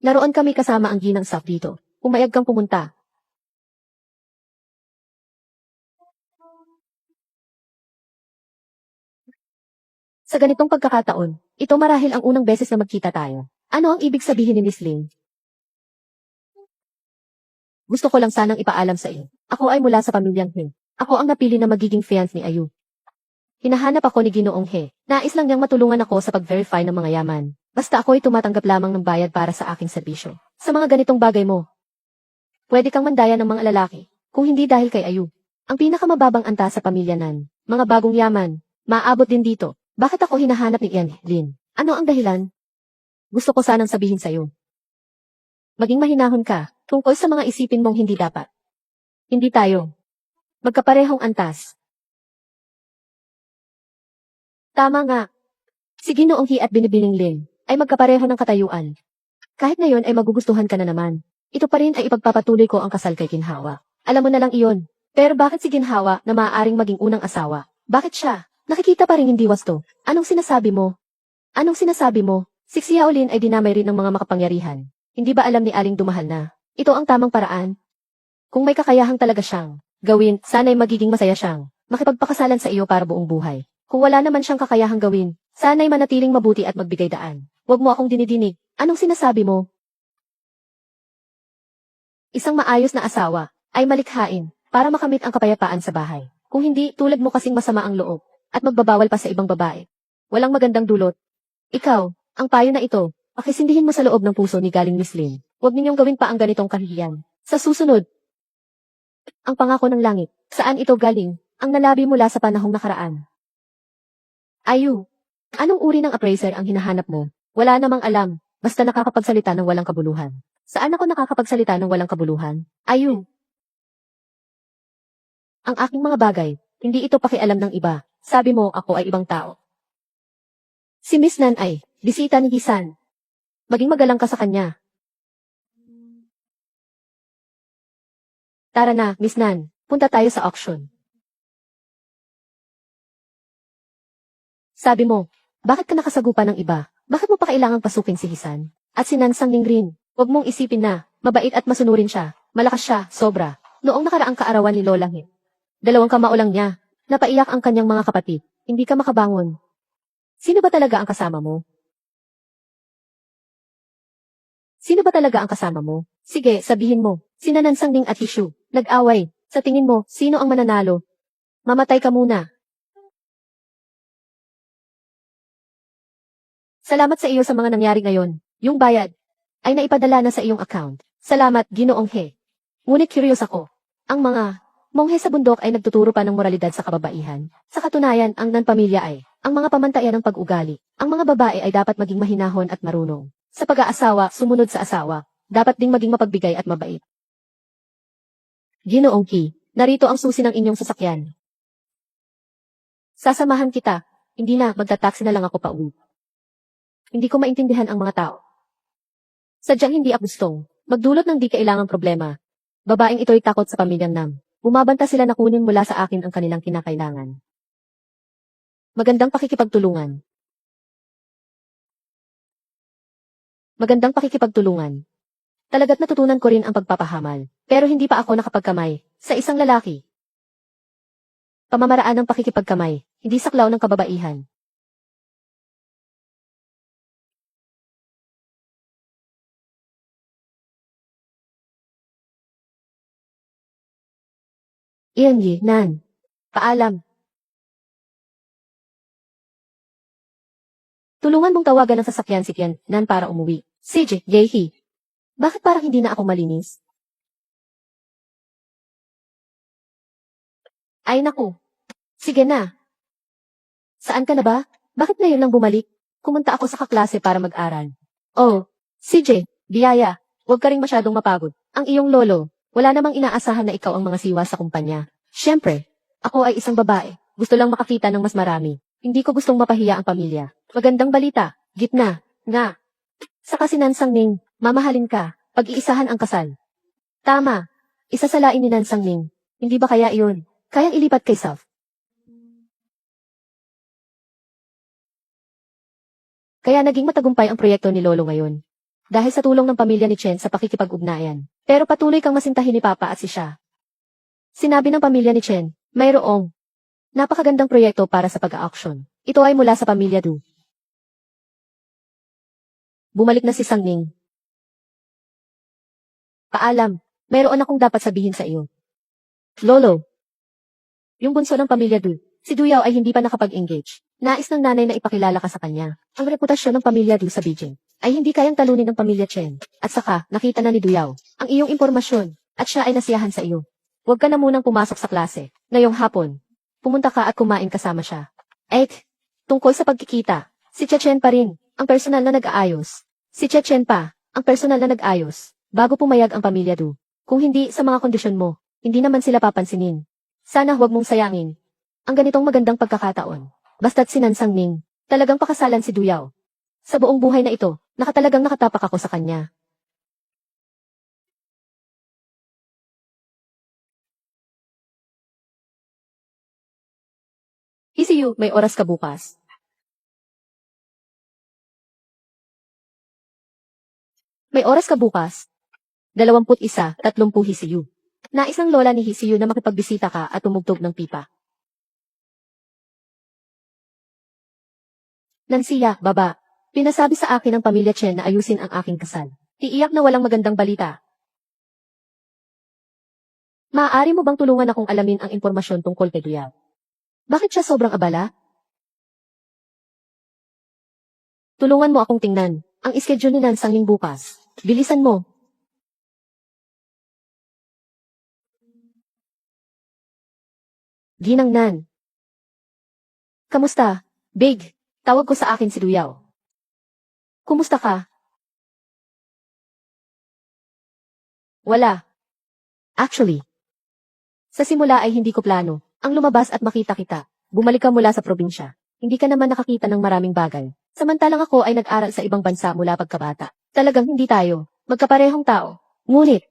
Naroon kami kasama ang ginang staff dito. Umayag kang pumunta. Sa ganitong pagkakataon, ito marahil ang unang beses na magkita tayo. Ano ang ibig sabihin ni Miss Ling? Gusto ko lang sanang ipaalam sa iyo. Ako ay mula sa pamilyang He. Ako ang napili na magiging fiance ni Ayu. Hinahanap ako ni Ginoong He. Nais lang niyang matulungan ako sa pag-verify ng mga yaman. Basta ako ay tumatanggap lamang ng bayad para sa aking serbisyo. Sa mga ganitong bagay mo, pwede kang mandaya ng mga lalaki, kung hindi dahil kay Ayu. Ang pinakamababang antas sa pamilya nan, mga bagong yaman, maaabot din dito. Bakit ako hinahanap ni Ian Lin? Ano ang dahilan? Gusto ko sanang sabihin sa'yo. Maging mahinahon ka, tungkol sa mga isipin mong hindi dapat. Hindi tayo magkaparehong antas. Tama nga. Si Ginoong He at Binibining Lin ay magkapareho ng katayuan. Kahit ngayon ay magugustuhan ka na naman. Ito pa rin ay ipagpapatuloy ko ang kasal kay Ginhawa. Alam mo na lang iyon. Pero bakit si Ginhawa na maaaring maging unang asawa? Bakit siya? Nakikita pa rin hindi wasto. Anong sinasabi mo? Anong sinasabi mo? Si Xiaolin ay dinamay rin ng mga makapangyarihan. Hindi ba alam ni Aling Dumahal na ito ang tamang paraan? Kung may kakayahang talaga siyang gawin, sana'y magiging masaya siyang makipagpakasalan sa iyo para buong buhay. Kung wala naman siyang kakayahang gawin, sana'y manatiling mabuti at magbigay daan. Huwag mo akong dinidinig. Anong sinasabi mo? Isang maayos na asawa ay malikhain para makamit ang kapayapaan sa bahay. Kung hindi, tulad mo kasing masama ang loob at magbabawal pa sa ibang babae. Walang magandang dulot. Ikaw, ang payo na ito, pakisindihin mo sa loob ng puso ni Galing Miss Lin. Huwag ninyong gawin pa ang ganitong kahihiyan. Sa susunod, ang pangako ng langit, saan ito galing, ang nalabi mula sa panahong nakaraan. Ayu, anong uri ng appraiser ang hinahanap mo? Wala namang alam, basta nakakapagsalita ng walang kabuluhan. Saan ako nakakapagsalita ng walang kabuluhan? Ayu. Ang aking mga bagay, hindi ito pakialam ng iba. Sabi mo ako ay ibang tao. Si Miss Nan ay bisita ni Hisan. Maging magalang ka sa kanya. Tara na, Miss Nan, punta tayo sa auction. Sabi mo, bakit ka nakasagupa ng iba? Bakit mo pa kailangang pasukin si Hisan? At si Nansang Ningrin, huwag mong isipin na, mabait at masunurin siya, malakas siya, sobra. Noong nakaraang kaarawan ni Lolang He. 2 kamao lang niya, napaiyak ang kanyang mga kapatid, hindi ka makabangon. Sino ba talaga ang kasama mo? Sino ba talaga ang kasama mo? Sige, sabihin mo, sina Nansang Ning at Hishu, nag-away. Sa tingin mo, sino ang mananalo? Mamatay ka muna. Salamat sa iyo sa mga nangyari ngayon. Yung bayad ay naipadala na sa iyong account. Salamat, Ginoong He. Ngunit curious ako. Ang mga monghe sa bundok ay nagtuturo pa ng moralidad sa kababaihan. Sa katunayan, ang nanpamilya ay ang mga pamantayan ng pag-ugali. Ang mga babae ay dapat maging mahinahon at marunong. Sa pag-aasawa, sumunod sa asawa. Dapat ding maging mapagbigay at mabait. Ginoong He, narito ang susi ng inyong sasakyan. Sasamahan kita. Hindi na, magta-taxi na lang ako pauwi. Hindi ko maintindihan ang mga tao. Sadyang hindi ako gustong magdulot ng di kailangang problema. Babaeng ito'y takot sa pamilyang Nam. Bumabanta sila na kunin mula sa akin ang kanilang kinakailangan. Magandang pakikipagtulungan. Magandang pakikipagtulungan. Talaga't natutunan ko rin ang pagpapahamal, pero hindi pa ako nakapagkamay sa isang lalaki. Pamamaraan ng pakikipagkamay, hindi saklaw ng kababaihan. Iyan Nan. Paalam. Tulungan mong tawagan ng sasakyan si Tian Nan para umuwi. CJ, Yehi. Bakit parang hindi na ako malinis? Ay naku. Sige na. Saan ka na ba? Bakit ngayon lang bumalik? Kumunta ako sa kaklase para mag-aral. Oh, CJ, biyaya. Huwag ka ring masyadong mapagod. Ang iyong lolo, wala namang inaasahan na ikaw ang mga siwa sa kumpanya. Siyempre, ako ay isang babae. Gusto lang makakita ng mas marami. Hindi ko gustong mapahiya ang pamilya. Magandang balita. Gitna. Nga. Sa Nansang Ning, mamahalin ka. Pag-iisahan ang kasal. Tama. Isasalain ni Nansang Ning. Hindi ba kaya iyon? Kayang ilipat kay Saf. Kaya naging matagumpay ang proyekto ni Lolo ngayon. Dahil sa tulong ng pamilya ni Chen sa pakikipag-ugnayan. Pero patuloy kang masintahin ni Papa at si Sha. Sinabi ng pamilya ni Chen, mayroong napakagandang proyekto para sa pag-auction. Ito ay mula sa pamilya Du. Bumalik na si Sang Ning. Paalam, mayroon akong dapat sabihin sa iyo. Lolo. Yung bunso ng pamilya Du, si Du Yao ay hindi pa nakapag-engage. Nais ng nanay na ipakilala ka sa kanya. Ang reputasyon ng pamilya Du sa Beijing ay hindi kayang talunin ng pamilya Chen. At saka, nakita na ni Du Yao ang iyong impormasyon at siya ay nasiyahan sa iyo. Huwag ka na munang pumasok sa klase. Ngayong hapon, pumunta ka at kumain kasama siya. Tungkol sa pagkikita, si Chen pa rin, ang personal na nag-aayos. Si Chen pa, ang personal na nag-ayos, bago pumayag ang pamilya Du. Kung hindi sa mga kondisyon mo, hindi naman sila papansinin. Sana huwag mong sayangin ang ganitong magandang pagkakataon. Basta't si Nansang Ning, talagang pakasalan si Du Yao. Sa buong buhay na ito, nakatalagang nakatapak ako sa kanya. ECU, may oras ka bukas. May oras ka bukas. 21, 30 Hisiyu. Nais ng lola ni Hisiyu na makipagbisita ka at tumugtog ng pipa. Nansiya, baba. Pinasabi sa akin ng pamilya Chen na ayusin ang aking kasal. Tiiyak na walang magandang balita. Maaari mo bang tulungan akong alamin ang impormasyon tungkol kay Du Yao? Bakit siya sobrang abala? Tulungan mo akong tingnan ang schedule ni Nansang Ning bukas. Bilisan mo. Ginang Nan. Kamusta? Big, tawag ko sa akin si Du Yao. Kumusta ka? Wala. Actually, sa simula ay hindi ko plano ang lumabas at makita kita. Bumalik ka mula sa probinsya. Hindi ka naman nakakita ng maraming bagay. Samantalang ako ay nag-aral sa ibang bansa mula pagkabata. Talagang hindi tayo magkaparehong tao. Ngunit,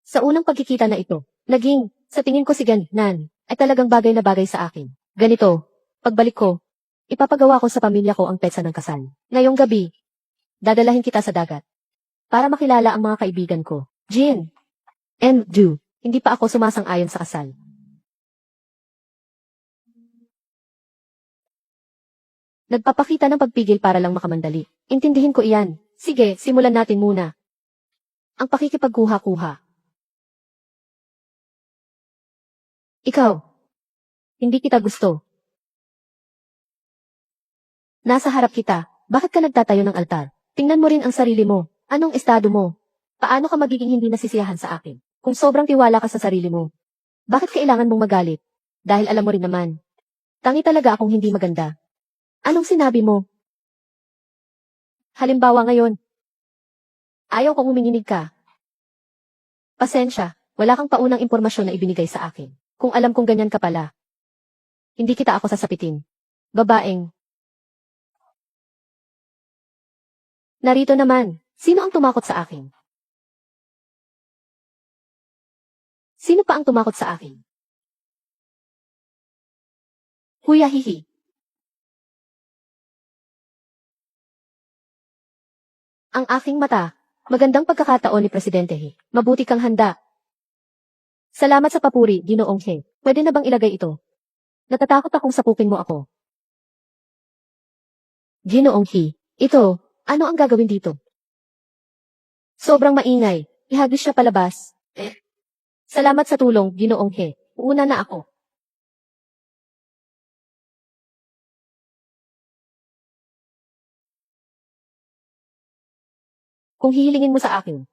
sa unang pagkikita na ito, sa tingin ko si Nan, ay talagang bagay na bagay sa akin. Ganito, pagbalik ko, ipapagawa ko sa pamilya ko ang petsa ng kasal. Ngayong gabi, dadalahin kita sa dagat. Para makilala ang mga kaibigan ko. Jin and Du, hindi pa ako sumasang-ayon sa kasal. Nagpapakita ng pagpigil para lang makamandali. Intindihin ko iyan. Sige, simulan natin muna. Ang pakikipagkuha-kuha. Ikaw. Hindi kita gusto. Nasa harap kita. Bakit ka nagtatayo ng altar? Tingnan mo rin ang sarili mo. Anong estado mo? Paano ka magiging hindi nasisiyahan sa akin? Kung sobrang tiwala ka sa sarili mo. Bakit kailangan mong magalit? Dahil alam mo rin naman. Tangi talaga akong hindi maganda. Anong sinabi mo? Halimbawa ngayon. Ayaw kong huminginig ka. Pasensya, wala kang paunang impormasyon na ibinigay sa akin. Kung alam kong ganyan ka pala. Hindi kita ako sasapitin. Babaeng. Narito naman, sino ang tumakot sa akin? Sino pa ang tumakot sa akin? Huyahihi. Ang aking mata. Magandang pagkakataon ni Presidente He. Mabuti kang handa. Salamat sa papuri, Ginoong He. Pwede na bang ilagay ito? Natatakot akong sapukin mo ako. Ginoong He. Ito, ano ang gagawin dito? Sobrang maingay. Ihagis siya palabas. Salamat sa tulong, Ginoong He. Uuna na ako. Kung hihilingin mo sa akin,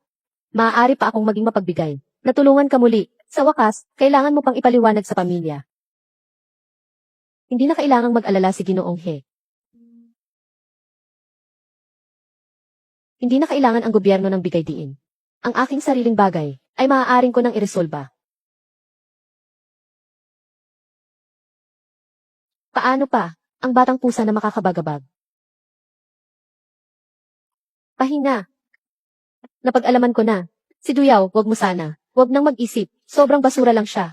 maaari pa akong maging mapagbigay. Natulungan ka muli. Sa wakas, kailangan mo pang ipaliwanag sa pamilya. Hindi na kailangang mag-alala si Ginoong He. Hindi na kailangan ang gobyerno ng bigay diin. Ang aking sariling bagay ay maaaring ko nang iresolba. Paano pa? Ang batang pusa na makakabagabag. Pahinga. Napag-alaman ko na. Si Duyaw, wag mo sana. Wag nang mag-isip. Sobrang basura lang siya.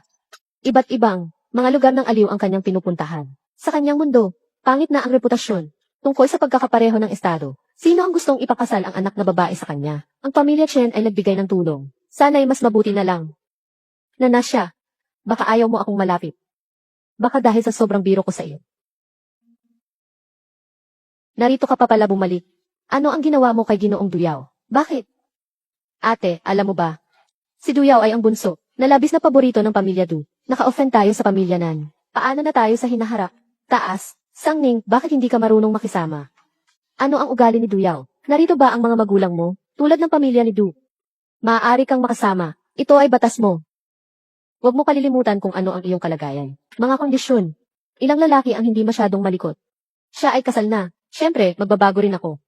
Iba't ibang, mga lugar ng aliw ang kanyang pinupuntahan. Sa kanyang mundo, pangit na ang reputasyon. Tungkol sa pagkakapareho ng estado, sino ang gustong ipakasal ang anak na babae sa kanya? Ang pamilya Chen ay nagbigay ng tulong. Sana'y mas mabuti na lang. Nanasya, baka ayaw mo akong malapit. Baka dahil sa sobrang biro ko sa iyo. Narito ka pa pala bumalik. Ano ang ginawa mo kay Ginoong Duyaw? Bakit? Ate, alam mo ba? Si Duyaw ay ang bunso, na labis na paborito ng pamilya Du. Naka-offend tayo sa pamilya Nan. Paano na tayo sa hinaharap? Taas, Sangning, bakit hindi ka marunong makisama? Ano ang ugali ni Duyaw? Narito ba ang mga magulang mo? Tulad ng pamilya ni Du. Maaari kang makasama. Ito ay batas mo. Huwag mo kalilimutan kung ano ang iyong kalagayan. Mga kondisyon. Ilang lalaki ang hindi masyadong malikot. Siya ay kasal na. Siyempre, magbabago rin ako.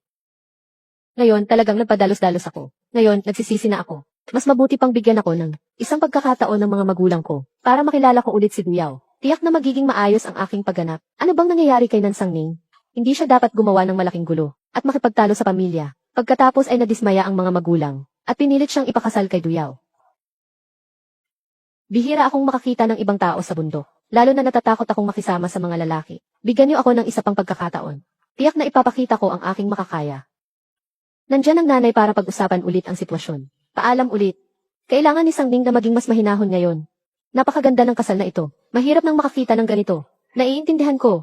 Ngayon, talagang nagpadalos-dalos ako. Ngayon, nagsisisi na ako. Mas mabuti pang bigyan ako ng isang pagkakataon ng mga magulang ko para makilala ko ulit si Duyaw. Tiyak na magiging maayos ang aking pagganap. Ano bang nangyayari kay Nansangning? Hindi siya dapat gumawa ng malaking gulo at makipagtalo sa pamilya. Pagkatapos ay nadismaya ang mga magulang at pinilit siyang ipakasal kay Duyaw. Bihira akong makakita ng ibang tao sa bundok, lalo na natatakot akong makisama sa mga lalaki. Bigyan niyo ako ng isa pang pagkakataon. Tiyak na ipapakita ko ang aking makakaya. Nandiyan ang nanay para pag-usapan ulit ang sitwasyon. Paalam ulit. Kailangan ni Sangning na maging mas mahinahon ngayon. Napakaganda ng kasal na ito. Mahirap nang makakita ng ganito. Naiintindihan ko.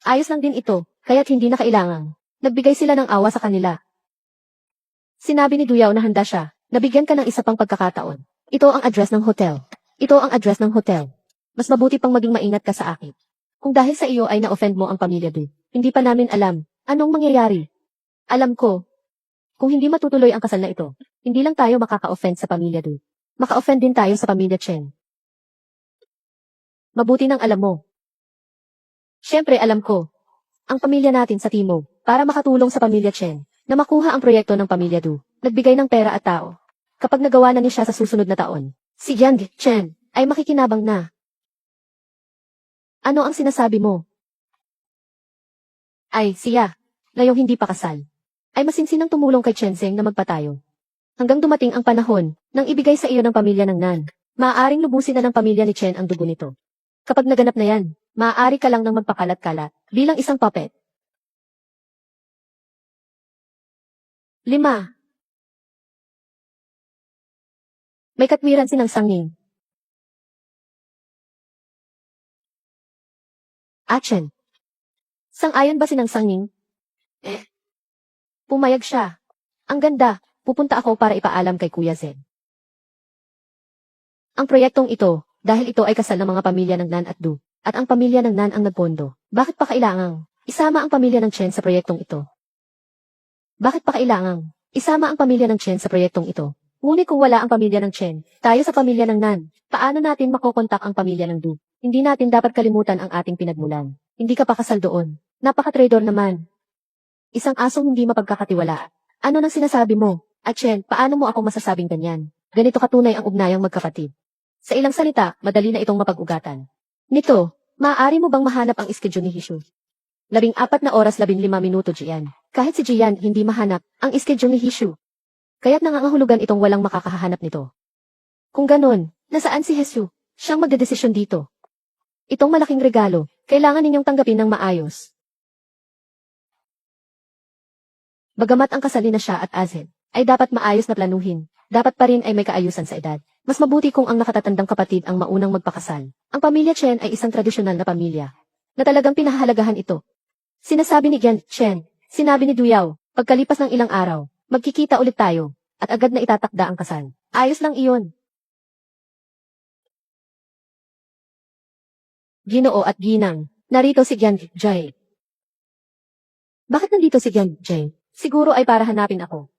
Ayos lang din ito, kaya't hindi na kailangan. Nagbigay sila ng awa sa kanila. Sinabi ni Duyaw na handa siya. Nabigyan ka ng isa pang pagkakataon. Ito ang address ng hotel. Ito ang address ng hotel. Mas mabuti pang maging maingat ka sa akin. Kung dahil sa iyo ay na-offend mo ang pamilya Du, hindi pa namin alam anong mangyayari. Alam ko, kung hindi matutuloy ang kasal na ito, hindi lang tayo makaka-offend sa pamilya Du. Maka-offend din tayo sa pamilya Chen. Mabuti nang alam mo. Siyempre alam ko, ang pamilya natin sa Timog, para makatulong sa pamilya Chen, na makuha ang proyekto ng pamilya Du, nagbigay ng pera at tao. Kapag nagawa na niya sa susunod na taon, si Jiang Chen ay makikinabang na. Ano ang sinasabi mo? Ay, siya, ngayong hindi pa kasal, ay masinsinang tumulong kay Chen Zeng na magpatayo. Hanggang dumating ang panahon nang ibigay sa iyo ng pamilya ng Nan. Maaaring lubusin na ng pamilya ni Chen ang dugo nito. Kapag naganap na yan, maaari ka lang nang magpakalat-kalat bilang isang puppet. 5. May katwiran si Nansangning. Chen. Sang-ayon ba si Nansangning? Pumayag siya. Ang ganda, pupunta ako para ipaalam kay Kuya Zen. Ang proyektong ito, dahil ito ay kasal ng mga pamilya ng Nan at Du, at ang pamilya ng Nan ang nagpondo, bakit pa kailangang isama ang pamilya ng Chen sa proyektong ito? Bakit pa kailangang isama ang pamilya ng Chen sa proyektong ito? Ngunit kung wala ang pamilya ng Chen, tayo sa pamilya ng Nan, paano natin makokontak ang pamilya ng Du? Hindi natin dapat kalimutan ang ating pinagmulan. Hindi ka pa kasal doon. Napaka-traidor naman. Isang asong hindi mapagkakatiwalaan. Ano nang sinasabi mo? At Chen, paano mo ako masasabing ganyan? Ganito katunay ang ugnayang magkapatid. Sa ilang salita, madali na itong mapag-ugatan. Nito, maaari mo bang mahanap ang schedule ni Hishu? 14 na oras 15 minuto Jian. Kahit si Jian hindi mahanap ang schedule ni Hishu. Kaya't nangangahulugan itong walang makakahanap nito. Kung ganon, nasaan si Hishu? Siyang magdedesisyon dito. Itong malaking regalo, kailangan ninyong tanggapin ng maayos. Bagamat ang kasalin na siya at Azen, ay dapat maayos na planuhin. Dapat pa rin ay may kaayusan sa edad. Mas mabuti kung ang nakatatandang kapatid ang maunang magpakasal. Ang pamilya Chen ay isang tradisyonal na pamilya, na talagang pinahahalagahan ito. Sinasabi ni Gian Chen, sinabi ni Duyaw, pagkalipas ng ilang araw, magkikita ulit tayo, at agad na itatakda ang kasal. Ayos lang iyon. Ginoo at Ginang, narito si Gian Jai. Bakit nandito si Gian Jai? Siguro ay para hanapin ako.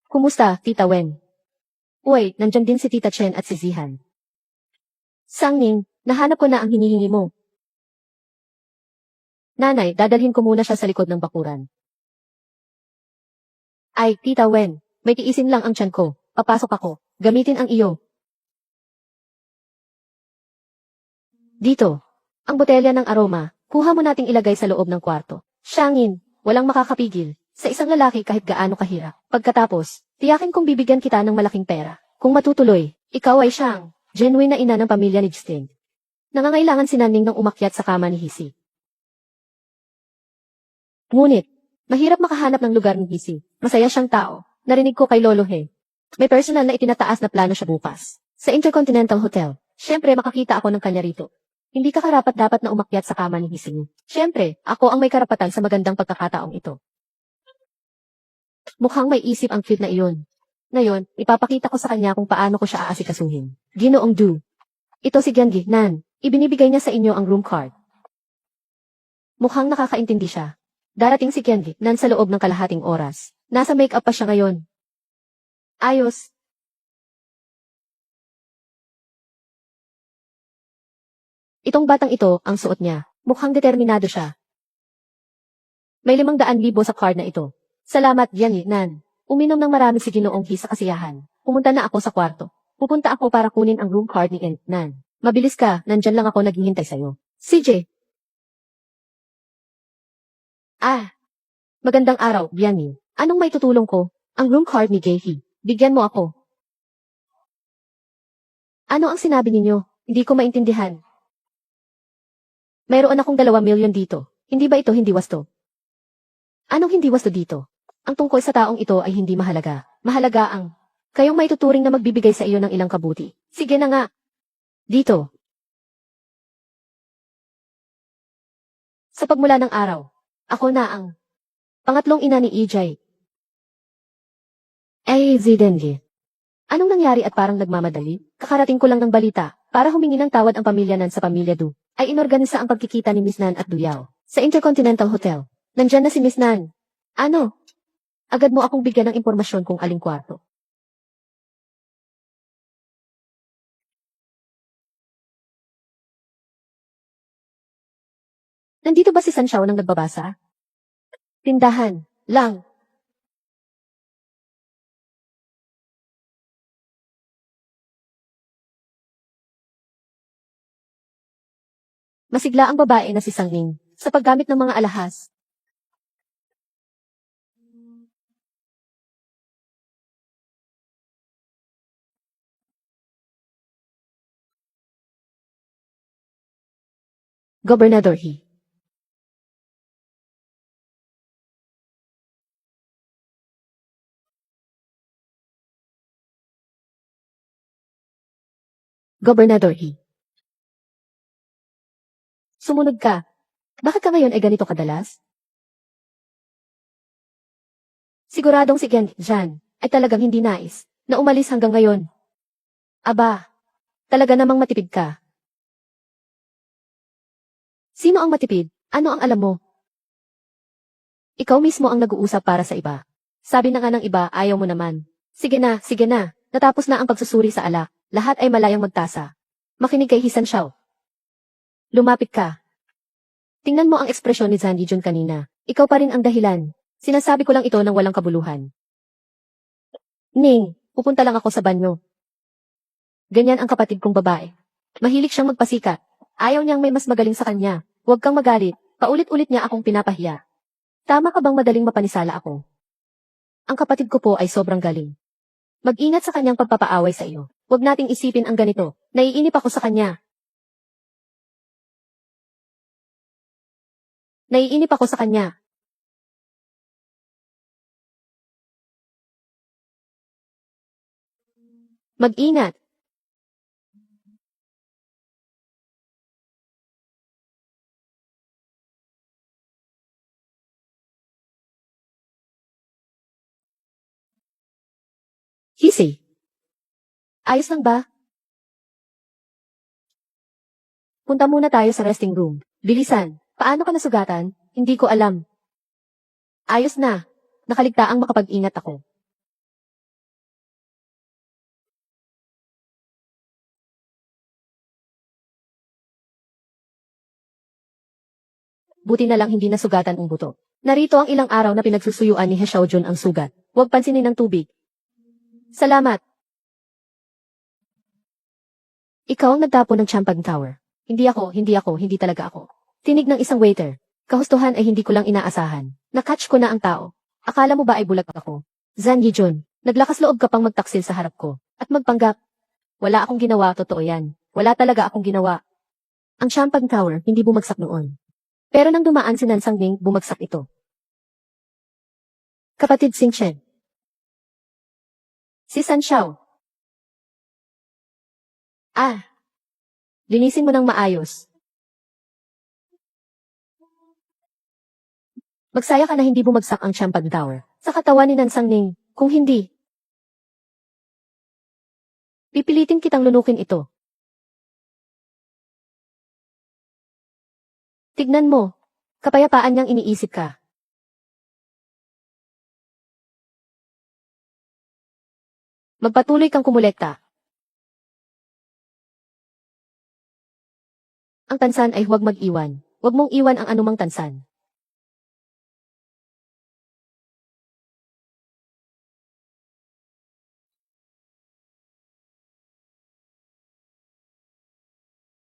Kumusta, Tita Wen? Uy, nandyan din si Tita Chen at si Zihan. Sangning, nahanap ko na ang hinihingi mo. Nanay, dadalhin ko muna siya sa likod ng bakuran. Ay, Tita Wen, may tiisin lang ang tiyan ko. Papasok ako. Gamitin ang iyo. Dito. Ang botelya ng aroma, kuha mo nating ilagay sa loob ng kwarto. Siangin, walang makakapigil. Sa isang lalaki kahit gaano kahirap. Pagkatapos, tiyakin kong bibigyan kita ng malaking pera. Kung matutuloy, ikaw ay siyang genuine na ina ng pamilya ni Justin. Nangangailangan si Naning ng umakyat sa kama ni Hisi. Ngunit, mahirap makahanap ng lugar ni Hisi. Masaya siyang tao. Narinig ko kay Lolo He. May personal na itinataas na plano siya bukas. Sa Intercontinental Hotel. Siyempre makakita ako ng kanya rito. Hindi ka karapat-dapat na umakyat sa kama ni Hisi. Siyempre, ako ang may karapatan sa magandang pagkakataong ito. Mukhang may isip ang cute na iyon. Ngayon, ipapakita ko sa kanya kung paano ko siya aasikasuhin. Ginoong Du. Ito si Gyangi, Nan. Ibinibigay niya sa inyo ang room card. Mukhang nakakaintindi siya. Darating si Gyangi, Nan sa loob ng kalahating oras. Nasa make-up pa siya ngayon. Ayos. Itong batang ito, ang suot niya. Mukhang determinado siya. May 500,000 sa card na ito. Salamat, Gyangi, Nan. Uminom ng marami si Ginoong He sa kasiyahan. Pumunta na ako sa kwarto. Pupunta ako para kunin ang room card ni Nan. Mabilis ka, nandyan lang ako naghihintay sa'yo. CJ. Magandang araw, Gyangi. Anong may tutulong ko? Ang room card ni Gehi. Bigyan mo ako. Ano ang sinabi ninyo? Hindi ko maintindihan. Mayroon akong 2 milyon dito. Hindi ba ito hindi wasto? Anong hindi wasto dito? Ang tungkol sa taong ito ay hindi mahalaga. Mahalaga ang kayong may tuturing na magbibigay sa iyo ng ilang kabuti. Sige na nga. Dito. Sa pagmula ng araw, ako na ang pangatlong ina ni EJ. Zidengi. Anong nangyari at parang nagmamadali? Kakarating ko lang ng balita. Para humingi ng tawad ang pamilya Nan sa pamilya Du, ay inorganisa ang pagkikita ni Miss Nan at Duyao sa Intercontinental Hotel. Nandyan na si Miss Nan. Ano? Agad mo akong bigyan ng impormasyon kung aling kwarto. Nandito ba si San Xiao nang nagbabasa? Tindahan, lang. Masigla ang babae na si Sangning sa paggamit ng mga alahas. Gobernador He. Gobernador He. Sumunod ka. Bakit ka ngayon ay ganito kadalas? Siguradong si Jan ay talagang hindi nais na umalis hanggang ngayon. Aba, talaga namang matipid ka. Sino ang matipid? Ano ang alam mo? Ikaw mismo ang nag-uusap para sa iba. Sabi na nga ng iba, ayaw mo naman. Sige na, sige na. Natapos na ang pagsusuri sa alak. Lahat ay malayang magtasa. Makinig kay Hisan Xiao. Lumapit ka. Tingnan mo ang ekspresyon ni Zandy Jun kanina. Ikaw pa rin ang dahilan. Sinasabi ko lang ito ng walang kabuluhan. Ning, pupunta lang ako sa banyo. Ganyan ang kapatid kong babae. Mahilig siyang magpasikat. Ayaw niyang may mas magaling sa kanya. Huwag kang magalit. Paulit-ulit niya akong pinapahiya. Tama ka bang madaling mapanisala ako? Ang kapatid ko po ay sobrang galing. Mag-ingat sa kanyang pagpapaaway sa iyo. Huwag nating isipin ang ganito. Naiinip ako sa kanya. Naiinip ako sa kanya. Mag-ingat. Hisi. Ayos lang ba? Punta muna tayo sa resting room. Bilisan. Paano ka nasugatan? Hindi ko alam. Ayos na. Nakaligtaang makapag-ingat ako. Buti na lang hindi nasugatan ang buto. Narito ang ilang araw na pinagsusuyuan ni He Xiaojun ang sugat. Huwag pansinin ng tubig. Salamat. Ikaw ang nagtapon ng Champagne Tower. Hindi talaga ako. Tinig ng isang waiter. Kahustuhan ay hindi ko lang inaasahan. Nakatch ko na ang tao. Akala mo ba ay bulag ako? Zan Yijun, naglakas loob ka pang magtaksil sa harap ko. At magpanggap. Wala akong ginawa, totoo yan. Wala talaga akong ginawa. Ang Champagne Tower, hindi bumagsak noon. Pero nang dumaan si Nansang Ning, bumagsak ito. Kapatid Sing Chen. Si San Xiao. Linisin mo ng maayos. Magsaya ka na hindi bumagsak ang Champagne Tower. Sa katawan ni Nansang Ning, kung hindi, pipilitin kitang lunukin ito. Tignan mo, kapayapaan niyang iniisip ka. Magpatuloy kang kumulekta. Ang tansan ay huwag mag-iwan. Huwag mong iwan ang anumang tansan.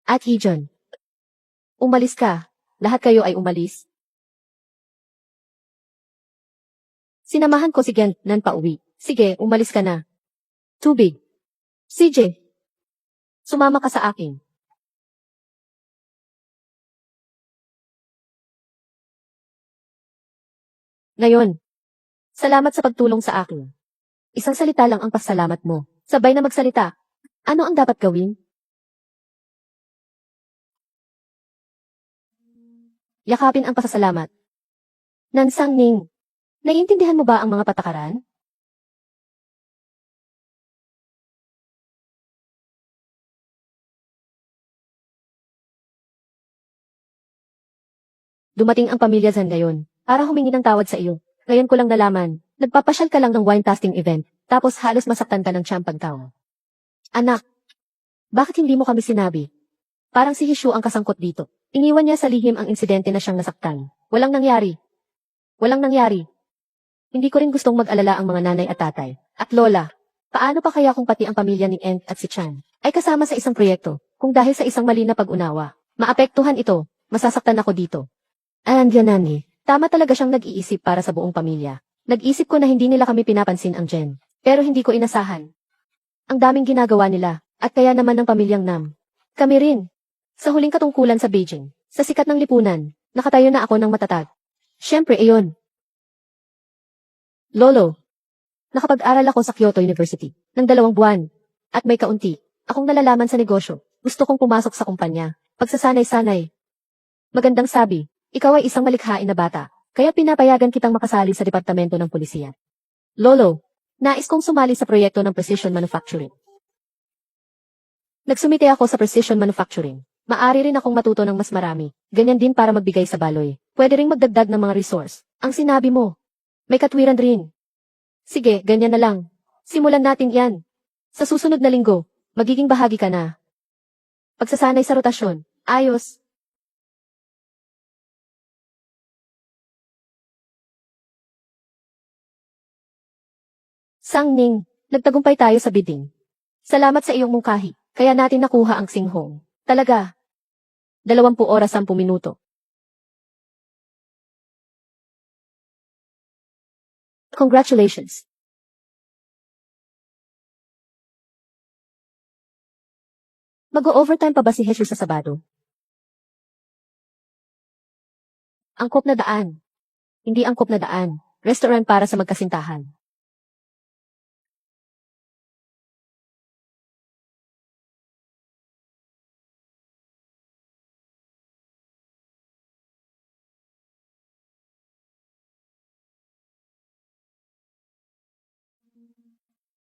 At Hijon, umalis ka. Lahat kayo ay umalis. Sinamahan ko si Gen Nan pauwi. Sige, umalis ka na. Tubig. CJ, sumama ka sa akin. Ngayon, salamat sa pagtulong sa akin. Isang salita lang ang pasalamat mo. Sabay na magsalita. Ano ang dapat gawin? Yakapin ang pasasalamat. Nansang Ning, naiintindihan mo ba ang mga patakaran? Dumating ang pamilya Zan ngayon, para humingi ng tawad sa iyo. Ngayon ko lang nalaman, nagpapasyal ka lang ng wine tasting event, tapos halos masaktan ka ng Champagne Tower. Anak, bakit hindi mo kami sinabi? Parang si Hishu ang kasangkot dito. Iniwan niya sa lihim ang insidente na siyang nasaktan. Walang nangyari. Hindi ko rin gustong mag-alala ang mga nanay at tatay. At lola, paano pa kaya kung pati ang pamilya ni Ent at si Chan ay kasama sa isang proyekto? Kung dahil sa isang mali na pag-unawa, maapektuhan ito, masasaktan ako dito. Nani, tama talaga siyang nag-iisip para sa buong pamilya. Nag-isip ko na hindi nila kami pinapansin ang Jen. Pero hindi ko inasahan. Ang daming ginagawa nila, at kaya naman ng pamilyang Nam. Kami rin. Sa huling katungkulan sa Beijing, sa sikat ng lipunan, nakatayo na ako ng matatag. Siyempre, iyon. Lolo, nakapag-aral ako sa Kyoto University ng 2 buwan. At may kaunti akong nalalaman sa negosyo. Gusto kong pumasok sa kumpanya. Pagsasanay-sanay. Magandang sabi, ikaw ay isang malikhain na bata, kaya pinapayagan kitang makasali sa departamento ng pulisya. Lolo, nais kong sumali sa proyekto ng precision manufacturing. Nagsumite ako sa precision manufacturing. Maari rin akong matuto ng mas marami. Ganyan din para magbigay sa baloy. Pwede ring magdagdag ng mga resource. Ang sinabi mo, may katwiran rin. Sige, ganyan na lang. Simulan natin yan. Sa susunod na linggo, magiging bahagi ka na. Pagsasanay sa rotasyon. Ayos. Sang Ning, nagtagumpay tayo sa bidding. Salamat sa iyong mungkahi. Kaya natin nakuha ang Singhong. Talaga. 20 oras 10 minuto. Congratulations. Mag-o-overtime pa ba si Jesus sa Sabado? Angkop na daan. Hindi angkop na daan. Restaurant para sa magkasintahan.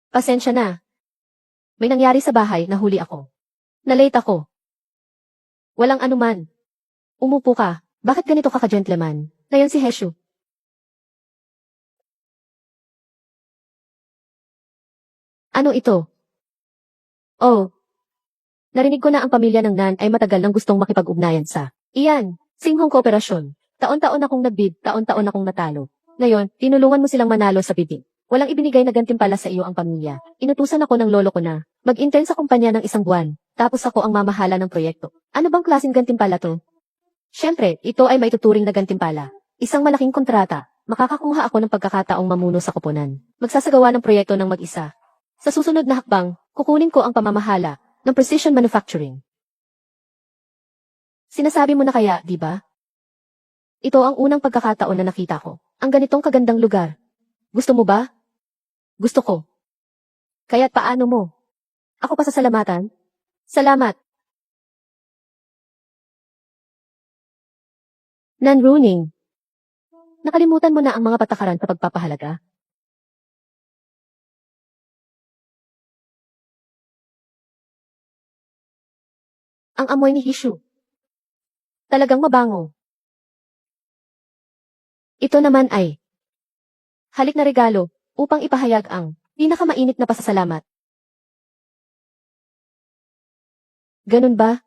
Pasensya na. May nangyari sa bahay, nahuli ako. Nalate ako. Walang anuman. Umupo ka. Bakit ganito ka ka-gentleman? Ngayon si Heshu. Ano ito? Oh. Narinig ko na ang pamilya ng Nan ay matagal nang gustong makipag-ugnayan sa iyan, Singhong Kooperasyon. Taon-taon akong nagbid, taon-taon akong natalo. Ngayon, tinulungan mo silang manalo sa bidding. Walang ibinigay na gantimpala sa iyo ang pamilya. Inutusan ako ng lolo ko na mag-intern sa kumpanya ng 1 buwan. tapos ako ang mamahala ng proyekto. Ano bang klaseng gantimpala to? Siyempre, ito ay maituturing na gantimpala. Isang malaking kontrata. Makakakuha ako ng pagkakataong mamuno sa koponan. Magsasagawa ng proyekto ng mag-isa. Sa susunod na hakbang, kukunin ko ang pamamahala ng precision manufacturing. Sinasabi mo na kaya, di ba? Ito ang unang pagkakataon na nakita ko. Ang ganitong kagandang lugar. Gusto mo ba? Gusto ko. Kaya't paano mo? Ako pa sasalamatan? Salamat. Nan-runing. Nakalimutan mo na ang mga patakaran sa pagpapahalaga? Ang amoy ni Hishu. Talagang mabango. Ito naman ay halik na regalo upang ipahayag ang pinakamainit na pasasalamat. Ganun ba?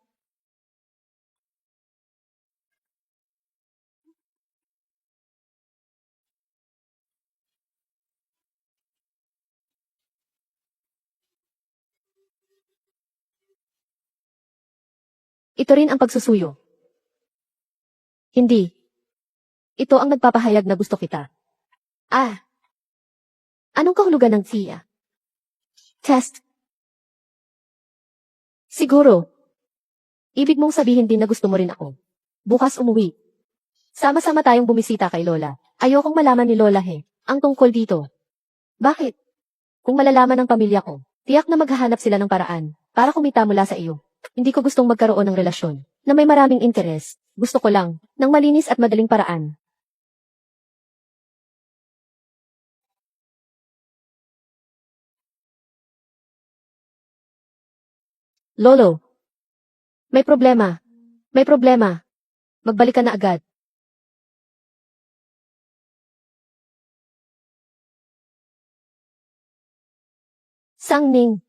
Ito rin ang pagsusuyo. Hindi. Ito ang nagpapahayag na gusto kita. Ah. Anong kahulugan ng siya? Test. Siguro. Ibig mong sabihin din na gusto mo rin ako. Bukas umuwi. Sama-sama tayong bumisita kay Lola. Ayokong malaman ni Lola ang tungkol dito. Bakit? Kung malalaman ng pamilya ko, tiyak na maghahanap sila ng paraan para kumita mula sa iyo. Hindi ko gustong magkaroon ng relasyon na may maraming interes. Gusto ko lang ng malinis at madaling paraan. Lolo. May problema. May problema. Magbalik ka na agad. Sangning.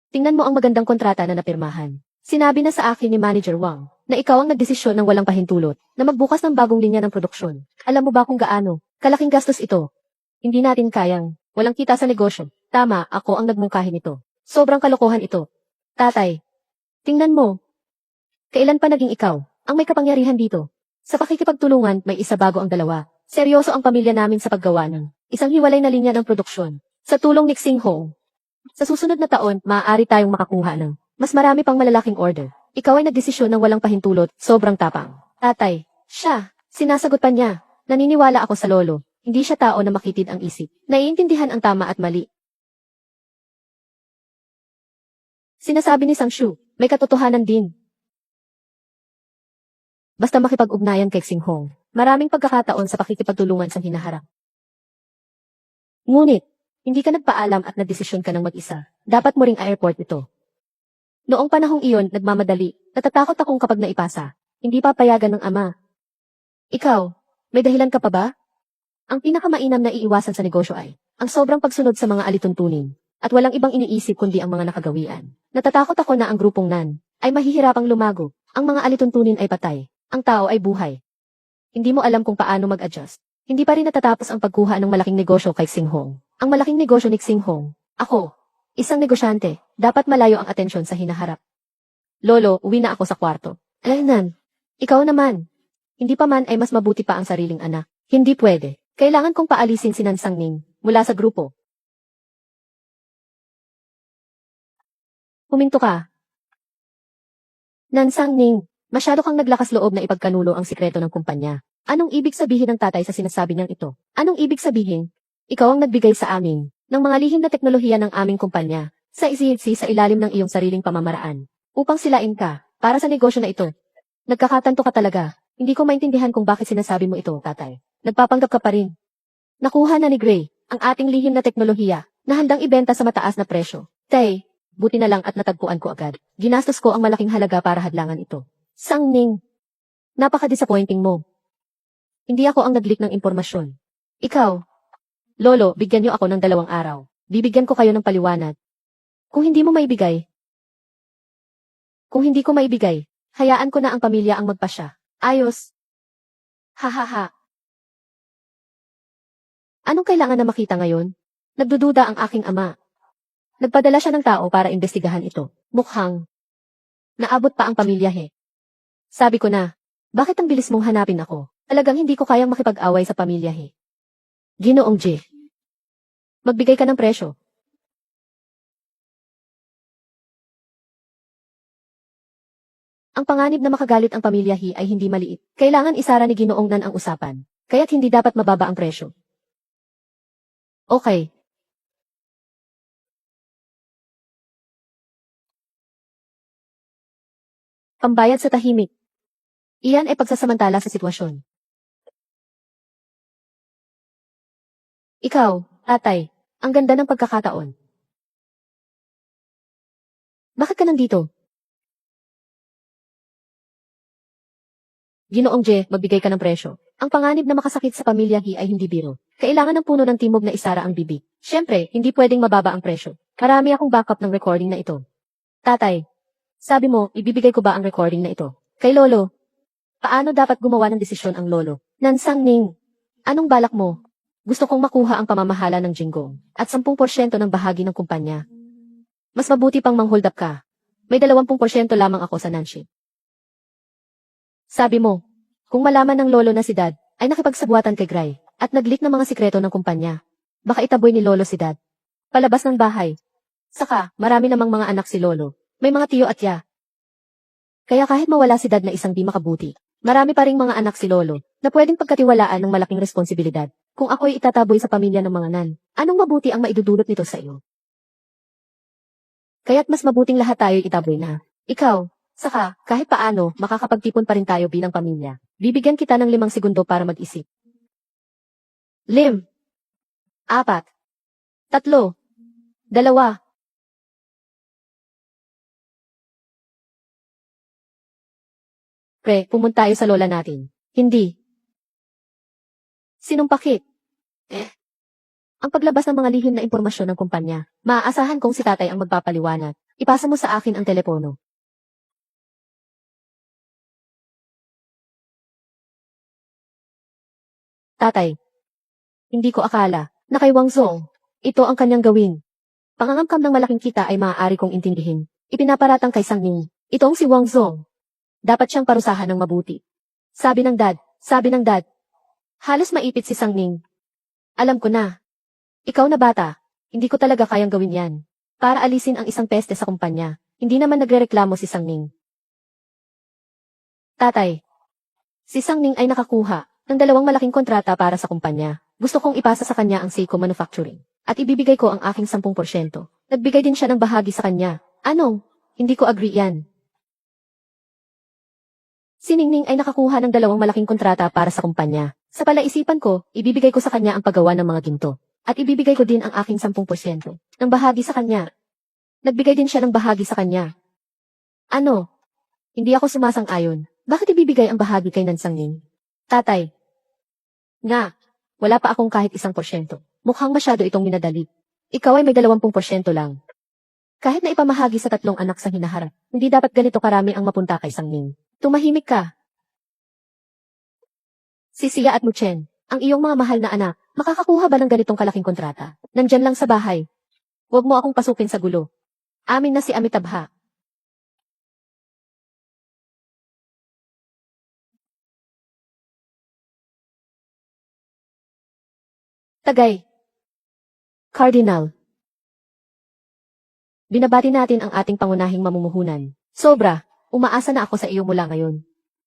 Tingnan mo ang magandang kontrata na napirmahan. Sinabi na sa akin ni Manager Wang na ikaw ang nagdesisyon ng walang pahintulot na magbukas ng bagong linya ng produksyon. Alam mo ba kung gaano kalaking gastos ito? Hindi natin kayang. Walang kita sa negosyo. Tama, ako ang nagmungkahi nito. Sobrang kalokohan ito. Tatay, tingnan mo. Kailan pa naging ikaw ang may kapangyarihan dito? Sa pakikipagtulungan, may isa bago ang dalawa. Seryoso ang pamilya namin sa paggawa ng isang hiwalay na linya ng produksyon. Sa tulong ni Xing Hong, sa susunod na taon, maaari tayong makakuha ng mas marami pang malalaking order. Ikaw ay nagdesisyon ng walang pahintulot, sobrang tapang. Tatay, siya, sinasagot pa niya. Naniniwala ako sa lolo. Hindi siya tao na makitid ang isip. Naiintindihan ang tama at mali. Sinasabi ni Sang Shu, may katotohanan din. Basta makipag-ugnayan kay Xing Hong, maraming pagkakataon sa pakikipagtulungan sa hinaharap. Ngunit, hindi ka nagpaalam at nagdesisyon ka ng mag-isa. Dapat mo ring airport ito. Noong panahong iyon, nagmamadali. Natatakot akong kapag naipasa. Hindi papayagan ng ama. Ikaw, may dahilan ka pa ba? Ang pinakamainam na iiwasan sa negosyo ay ang sobrang pagsunod sa mga alituntunin at walang ibang iniisip kundi ang mga nakagawian. Natatakot ako na ang grupong nan ay mahihirapang lumago. Ang mga alituntunin ay patay. Ang tao ay buhay. Hindi mo alam kung paano mag-adjust. Hindi pa rin natatapos ang pagkuha ng malaking negosyo kay Xing Hong. Ang malaking negosyo ni Xing Hong. Ako, isang negosyante, dapat malayo ang atensyon sa hinaharap. Lolo, uwi na ako sa kwarto. Nan, ikaw naman. Hindi pa man ay mas mabuti pa ang sariling anak. Hindi pwede. Kailangan kong paalisin si Nansang Ning mula sa grupo. Huminto ka. Nansang Ning, masyado kang naglakas loob na ipagkanulo ang sikreto ng kumpanya. Anong ibig sabihin ng tatay sa sinasabi niyang ito? Anong ibig sabihin? Ikaw ang nagbigay sa amin ng mga lihim na teknolohiya ng aming kumpanya sa ICC sa ilalim ng iyong sariling pamamaraan upang silain ka para sa negosyo na ito. Nagkakatanto ka talaga. Hindi ko maintindihan kung bakit sinasabi mo ito, tatay. Nagpapanggap ka pa rin. Nakuha na ni Gray ang ating lihim na teknolohiya na handang ibenta sa mataas na presyo. Tay, buti na lang at natagpuan ko agad. Ginastos ko ang malaking halaga para hadlangan ito. Sang Ning, napaka-disappointing mo. Hindi ako ang nag-leak ng impormasyon. Ikaw, Lolo, bigyan niyo ako ng 2 araw. Bibigyan ko kayo ng paliwanag. Kung hindi mo maibigay, hayaan ko na ang pamilya ang magpasya. Ayos. Hahaha. Anong kailangan na makita ngayon? Nagdududa ang aking ama. Nagpadala siya ng tao para imbestigahan ito. Mukhang Naabot pa ang pamilya he. Sabi ko na, bakit ang bilis mong hanapin ako? Talagang hindi ko kayang makipag-away sa pamilya he. Ginoong J. Magbigay ka ng presyo. Ang panganib na makagalit ang pamilya He ay hindi maliit. Kailangan isara ni Ginoong Nan ang usapan. Kaya't hindi dapat mababa ang presyo. Okay. Pambayad sa tahimik. Iyan ay pagsasamantala sa sitwasyon. Ikaw, tatay, ang ganda ng pagkakataon. Bakit ka nandito? Ginoong J, magbigay ka ng presyo. Ang panganib na makasakit sa pamilya He ay hindi biro. Kailangan ng puno ng timog na isara ang bibig. Siyempre, hindi pwedeng mababa ang presyo. Marami akong backup ng recording na ito. Tatay, sabi mo, ibibigay ko ba ang recording na ito? Kay Lolo, paano dapat gumawa ng desisyon ang Lolo? Nansang Ning, anong balak mo? Gusto kong makuha ang pamamahala ng Jinggong at 10% ng bahagi ng kumpanya. Mas mabuti pang manghold up ka. May 20% lamang ako sa Nanship. Sabi mo, kung malaman ng Lolo na si Dad ay nakipagsabuatan kay Gray at nag-leak ng mga sikreto ng kumpanya, baka itaboy ni Lolo si Dad. Palabas ng bahay. Saka, marami namang mga anak si Lolo. May mga tiyo at ya. Kaya kahit mawala si Dad na isang di makabuti, marami pa ring mga anak si Lolo na pwedeng pagkatiwalaan ng malaking responsibilidad. Kung ako'y itataboy sa pamilya ng mga Nan, anong mabuti ang maidudulot nito sa iyo? Kaya't mas mabuting lahat tayo'y itaboy na. Ikaw, saka, kahit paano, makakapagtipon pa rin tayo bilang pamilya. Bibigyan kita ng 5 segundo para mag-isip. 5, 4, 3, 2. Pre, pumunta tayo sa lola natin. Hindi. Sinumpakit. Ang paglabas ng mga lihim na impormasyon ng kumpanya, maaasahan kong si tatay ang magpapaliwanag. Ipasa mo sa akin ang telepono. Tatay, hindi ko akala na kay Wang Zong, ito ang kanyang gawin. Pangangamkam ng malaking kita ay maaari kong intindihin. Ipinaparatang kay Sang Ning, itong si Wang Zong. Dapat siyang parusahan ng mabuti. Sabi ng dad. Halos maipit si Sang Ning. Alam ko na. Ikaw na bata, hindi ko talaga kayang gawin yan. Para alisin ang isang peste sa kumpanya, hindi naman nagrereklamo si Sang Ning. Tatay, si Sang Ning ay nakakuha ng 2 malaking kontrata para sa kumpanya. Gusto kong ipasa sa kanya ang Seiko Manufacturing. At ibibigay ko ang aking 10%. Nagbigay din siya ng bahagi sa kanya. Anong? Hindi ko agree yan. Si Ningning ay nakakuha ng 2 malaking kontrata para sa kumpanya. Sa palaisipan ko, ibibigay ko sa kanya ang paggawa ng mga ginto. At ibibigay ko din ang aking 10% ng bahagi sa kanya. Nagbigay din siya ng bahagi sa kanya. Ano? Hindi ako sumasang-ayon. Bakit ibibigay ang bahagi kay Nansang Ning? Tatay. Nga, wala pa akong kahit 1%. Mukhang masyado itong minadali. Ikaw ay may 20% lang. Kahit na ipamahagi sa 3 anak sa hinaharap, hindi dapat ganito karami ang mapunta kay Sang Ning. Tumahimik ka. Si Sia at Muchen, ang iyong mga mahal na anak, makakakuha ba ng ganitong kalaking kontrata? Nandyan lang sa bahay. Huwag mo akong pasukin sa gulo. Amin na si Amitabha. Tagay. Cardinal. Binabati natin ang ating pangunahing mamumuhunan. Sobra, umaasa na ako sa iyo mula ngayon.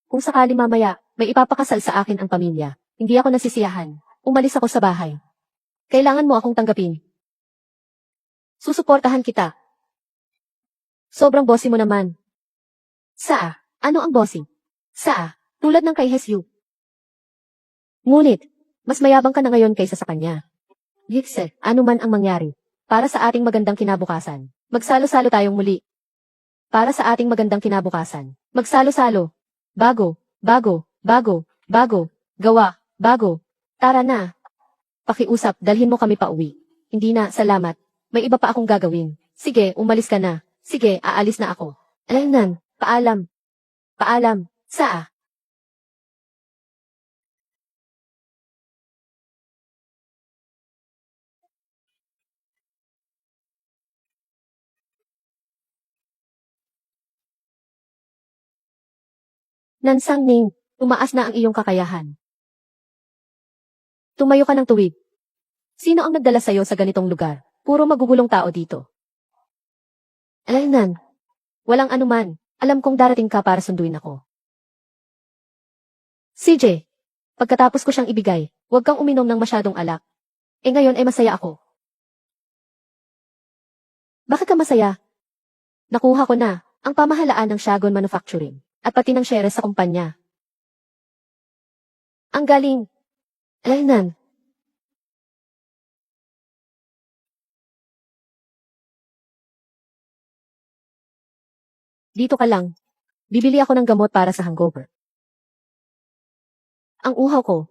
Kung sakali mamaya, may ipapakasal sa akin ang pamilya. Hindi ako nasisiyahan. Umalis ako sa bahay. Kailangan mo akong tanggapin. Susuportahan kita. Sobrang bossy mo naman. Saa, ano ang bossy? Saa, tulad ng kay Hesyu. Ngunit, mas mayabang ka na ngayon kaysa sa kanya. Yikse, ano man ang mangyari. Para sa ating magandang kinabukasan, magsalo-salo tayong muli. Para sa ating magandang kinabukasan, magsalo-salo. Bago, bago, bago, bago, gawa, bago. Tara na. Pakiusap, dalhin mo kami pa uwi. Hindi na, salamat. May iba pa akong gagawin. Sige, umalis ka na. Sige, aalis na ako. Alaynan, paalam. Paalam, saa. Nansang Ning, tumaas na ang iyong kakayahan. Tumayo ka ng tuwid. Sino ang nagdala sa'yo sa ganitong lugar? Puro magugulong tao dito. Alaynan. Walang anuman. Alam kong darating ka para sunduin ako. CJ, pagkatapos ko siyang ibigay, huwag kang uminom ng masyadong alak. Ngayon ay masaya ako. Bakit ka masaya? Nakuha ko na ang pamahalaan ng Shagon Manufacturing at pati ng shares sa kumpanya. Ang galing. Alaynan. Dito ka lang. Bibili ako ng gamot para sa hangover. Ang uhaw ko.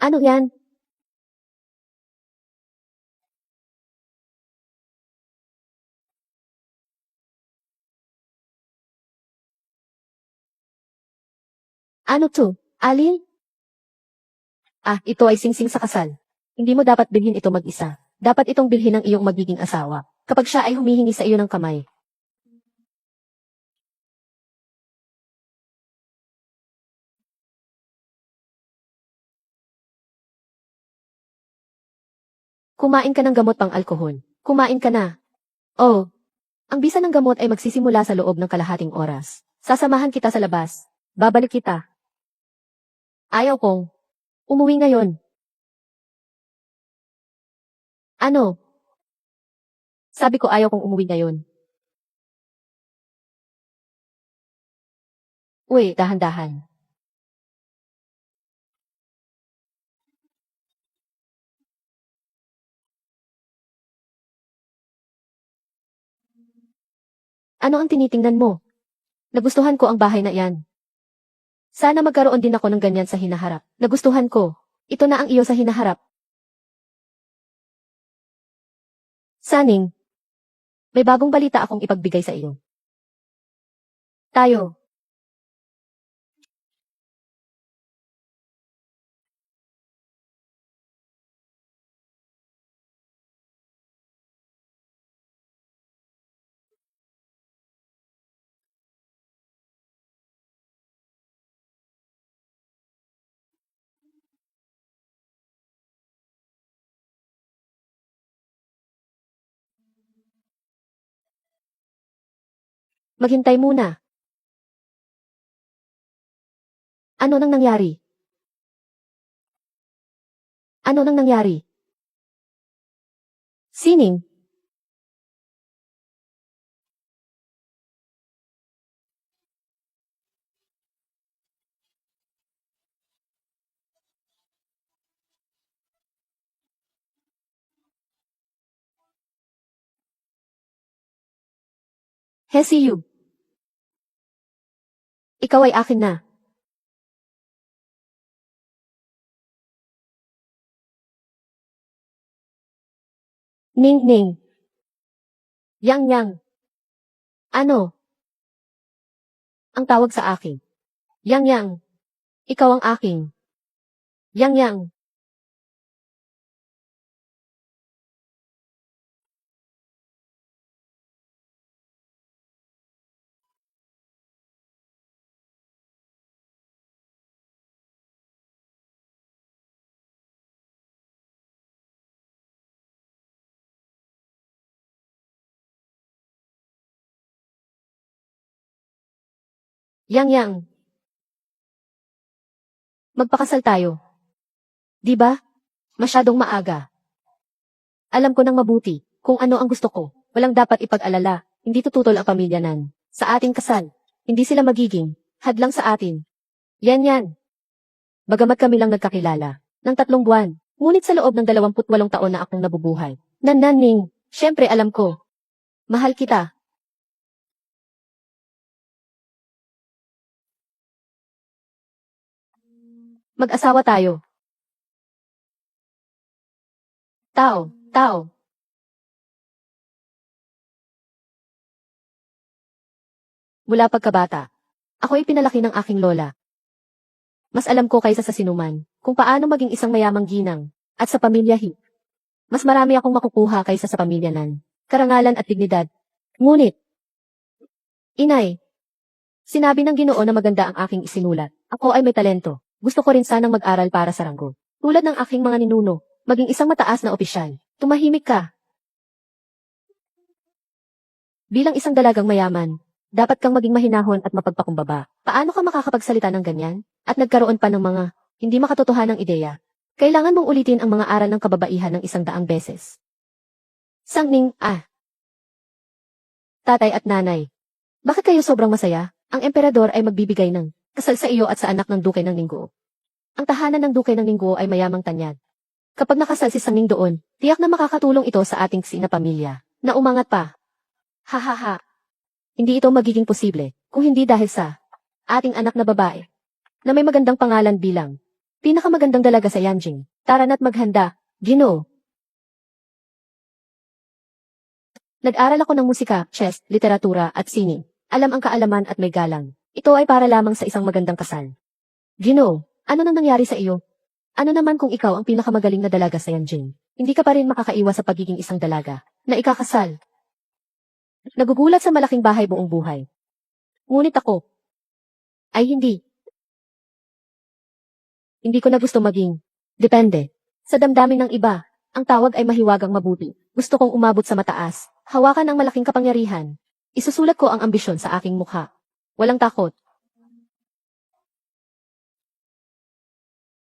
Ano yan? Ano to? Alin? Ito ay singsing sa kasal. Hindi mo dapat bilhin ito mag-isa. Dapat itong bilhin ng iyong magiging asawa. Kapag siya ay humihingi sa iyo ng kamay. Kumain ka ng gamot pang alkohol. Kumain ka na. Oh, ang bisa ng gamot ay magsisimula sa loob ng kalahating oras. Sasamahan kita sa labas. Babalik kita. Ayaw kong. Umuwi ngayon. Ano? Sabi ko ayaw kong umuwi ngayon. Uy, dahan-dahan. Ano ang tinitingnan mo? Nagustuhan ko ang bahay na iyan. Sana magkaroon din ako ng ganyan sa hinaharap. Nagustuhan ko. Ito na ang iyo sa hinaharap. Saning, may bagong balita akong ipagbigay sa iyo. Tayo. Maghintay muna. Ano nang nangyari? Ano nang nangyari? Sining? Hesiyu. Ikaw ay akin na. Ning Ning. Yang Yang. Ano? Ang tawag sa akin. Yang Yang. Ikaw ang aking. Yang Yang. Yang Yang. Magpakasal tayo. Di ba? Masyadong maaga. Alam ko nang mabuti kung ano ang gusto ko. Walang dapat ipag-alala. Hindi tututol ang pamilya nan. Sa ating kasal. Hindi sila magiging hadlang sa atin. Yan yan. Bagamat kami lang nagkakilala ng 3 buwan. Ngunit sa loob ng 28 taon na akong nabubuhay. Nannaning, syempre alam ko. Mahal kita. Mag-asawa tayo. Tao, tao. Mula pagkabata, ako'y pinalaki ng aking lola. Mas alam ko kaysa sa sinuman kung paano maging isang mayamang ginang at sa pamilya Mas marami akong makukuha kaysa sa pamilya nan. karangalan at dignidad. Ngunit, Inay, sinabi ng Ginoo na maganda ang aking isinulat. Ako ay may talento. Gusto ko rin sanang mag-aral para sa ranggo. Tulad ng aking mga ninuno, maging isang mataas na opisyal. Tumahimik ka. Bilang isang dalagang mayaman, dapat kang maging mahinahon at mapagpakumbaba. Paano ka makakapagsalita ng ganyan? At nagkaroon pa ng mga hindi makatotohanang ideya. Kailangan mong ulitin ang mga aral ng kababaihan ng 100 beses. Sangning, tatay at nanay. Bakit kayo sobrang masaya? Ang emperador ay magbibigay ng kasal sa iyo at sa anak ng Duke ng Ningguo. Ang tahanan ng Duke ng Ningguo ay mayamang tanyag. Kapag nakasal si Sangning doon, tiyak na makakatulong ito sa ating sina pamilya. Na umangat pa. Ha. Hindi ito magiging posible kung hindi dahil sa ating anak na babae na may magandang pangalan bilang pinakamagandang dalaga sa Yanjing. Tara na't maghanda, Ginoo. Nag-aral ako ng musika, chess, literatura at sining. Alam ang kaalaman at may galang. Ito ay para lamang sa isang magandang kasal. Ginoo, ano nang nangyari sa iyo? Ano naman kung ikaw ang pinakamagaling na dalaga sa Yanjing? Hindi ka pa rin makakaiwas sa pagiging isang dalaga na ikakasal. Nagugulat sa malaking bahay buong buhay. Ngunit ako ay hindi. Hindi ko na gusto maging depende sa damdamin ng iba. Ang tawag ay mahiwagang mabuti. Gusto kong umabot sa mataas. Hawakan ang malaking kapangyarihan. Isusulat ko ang ambisyon sa aking mukha. Walang takot.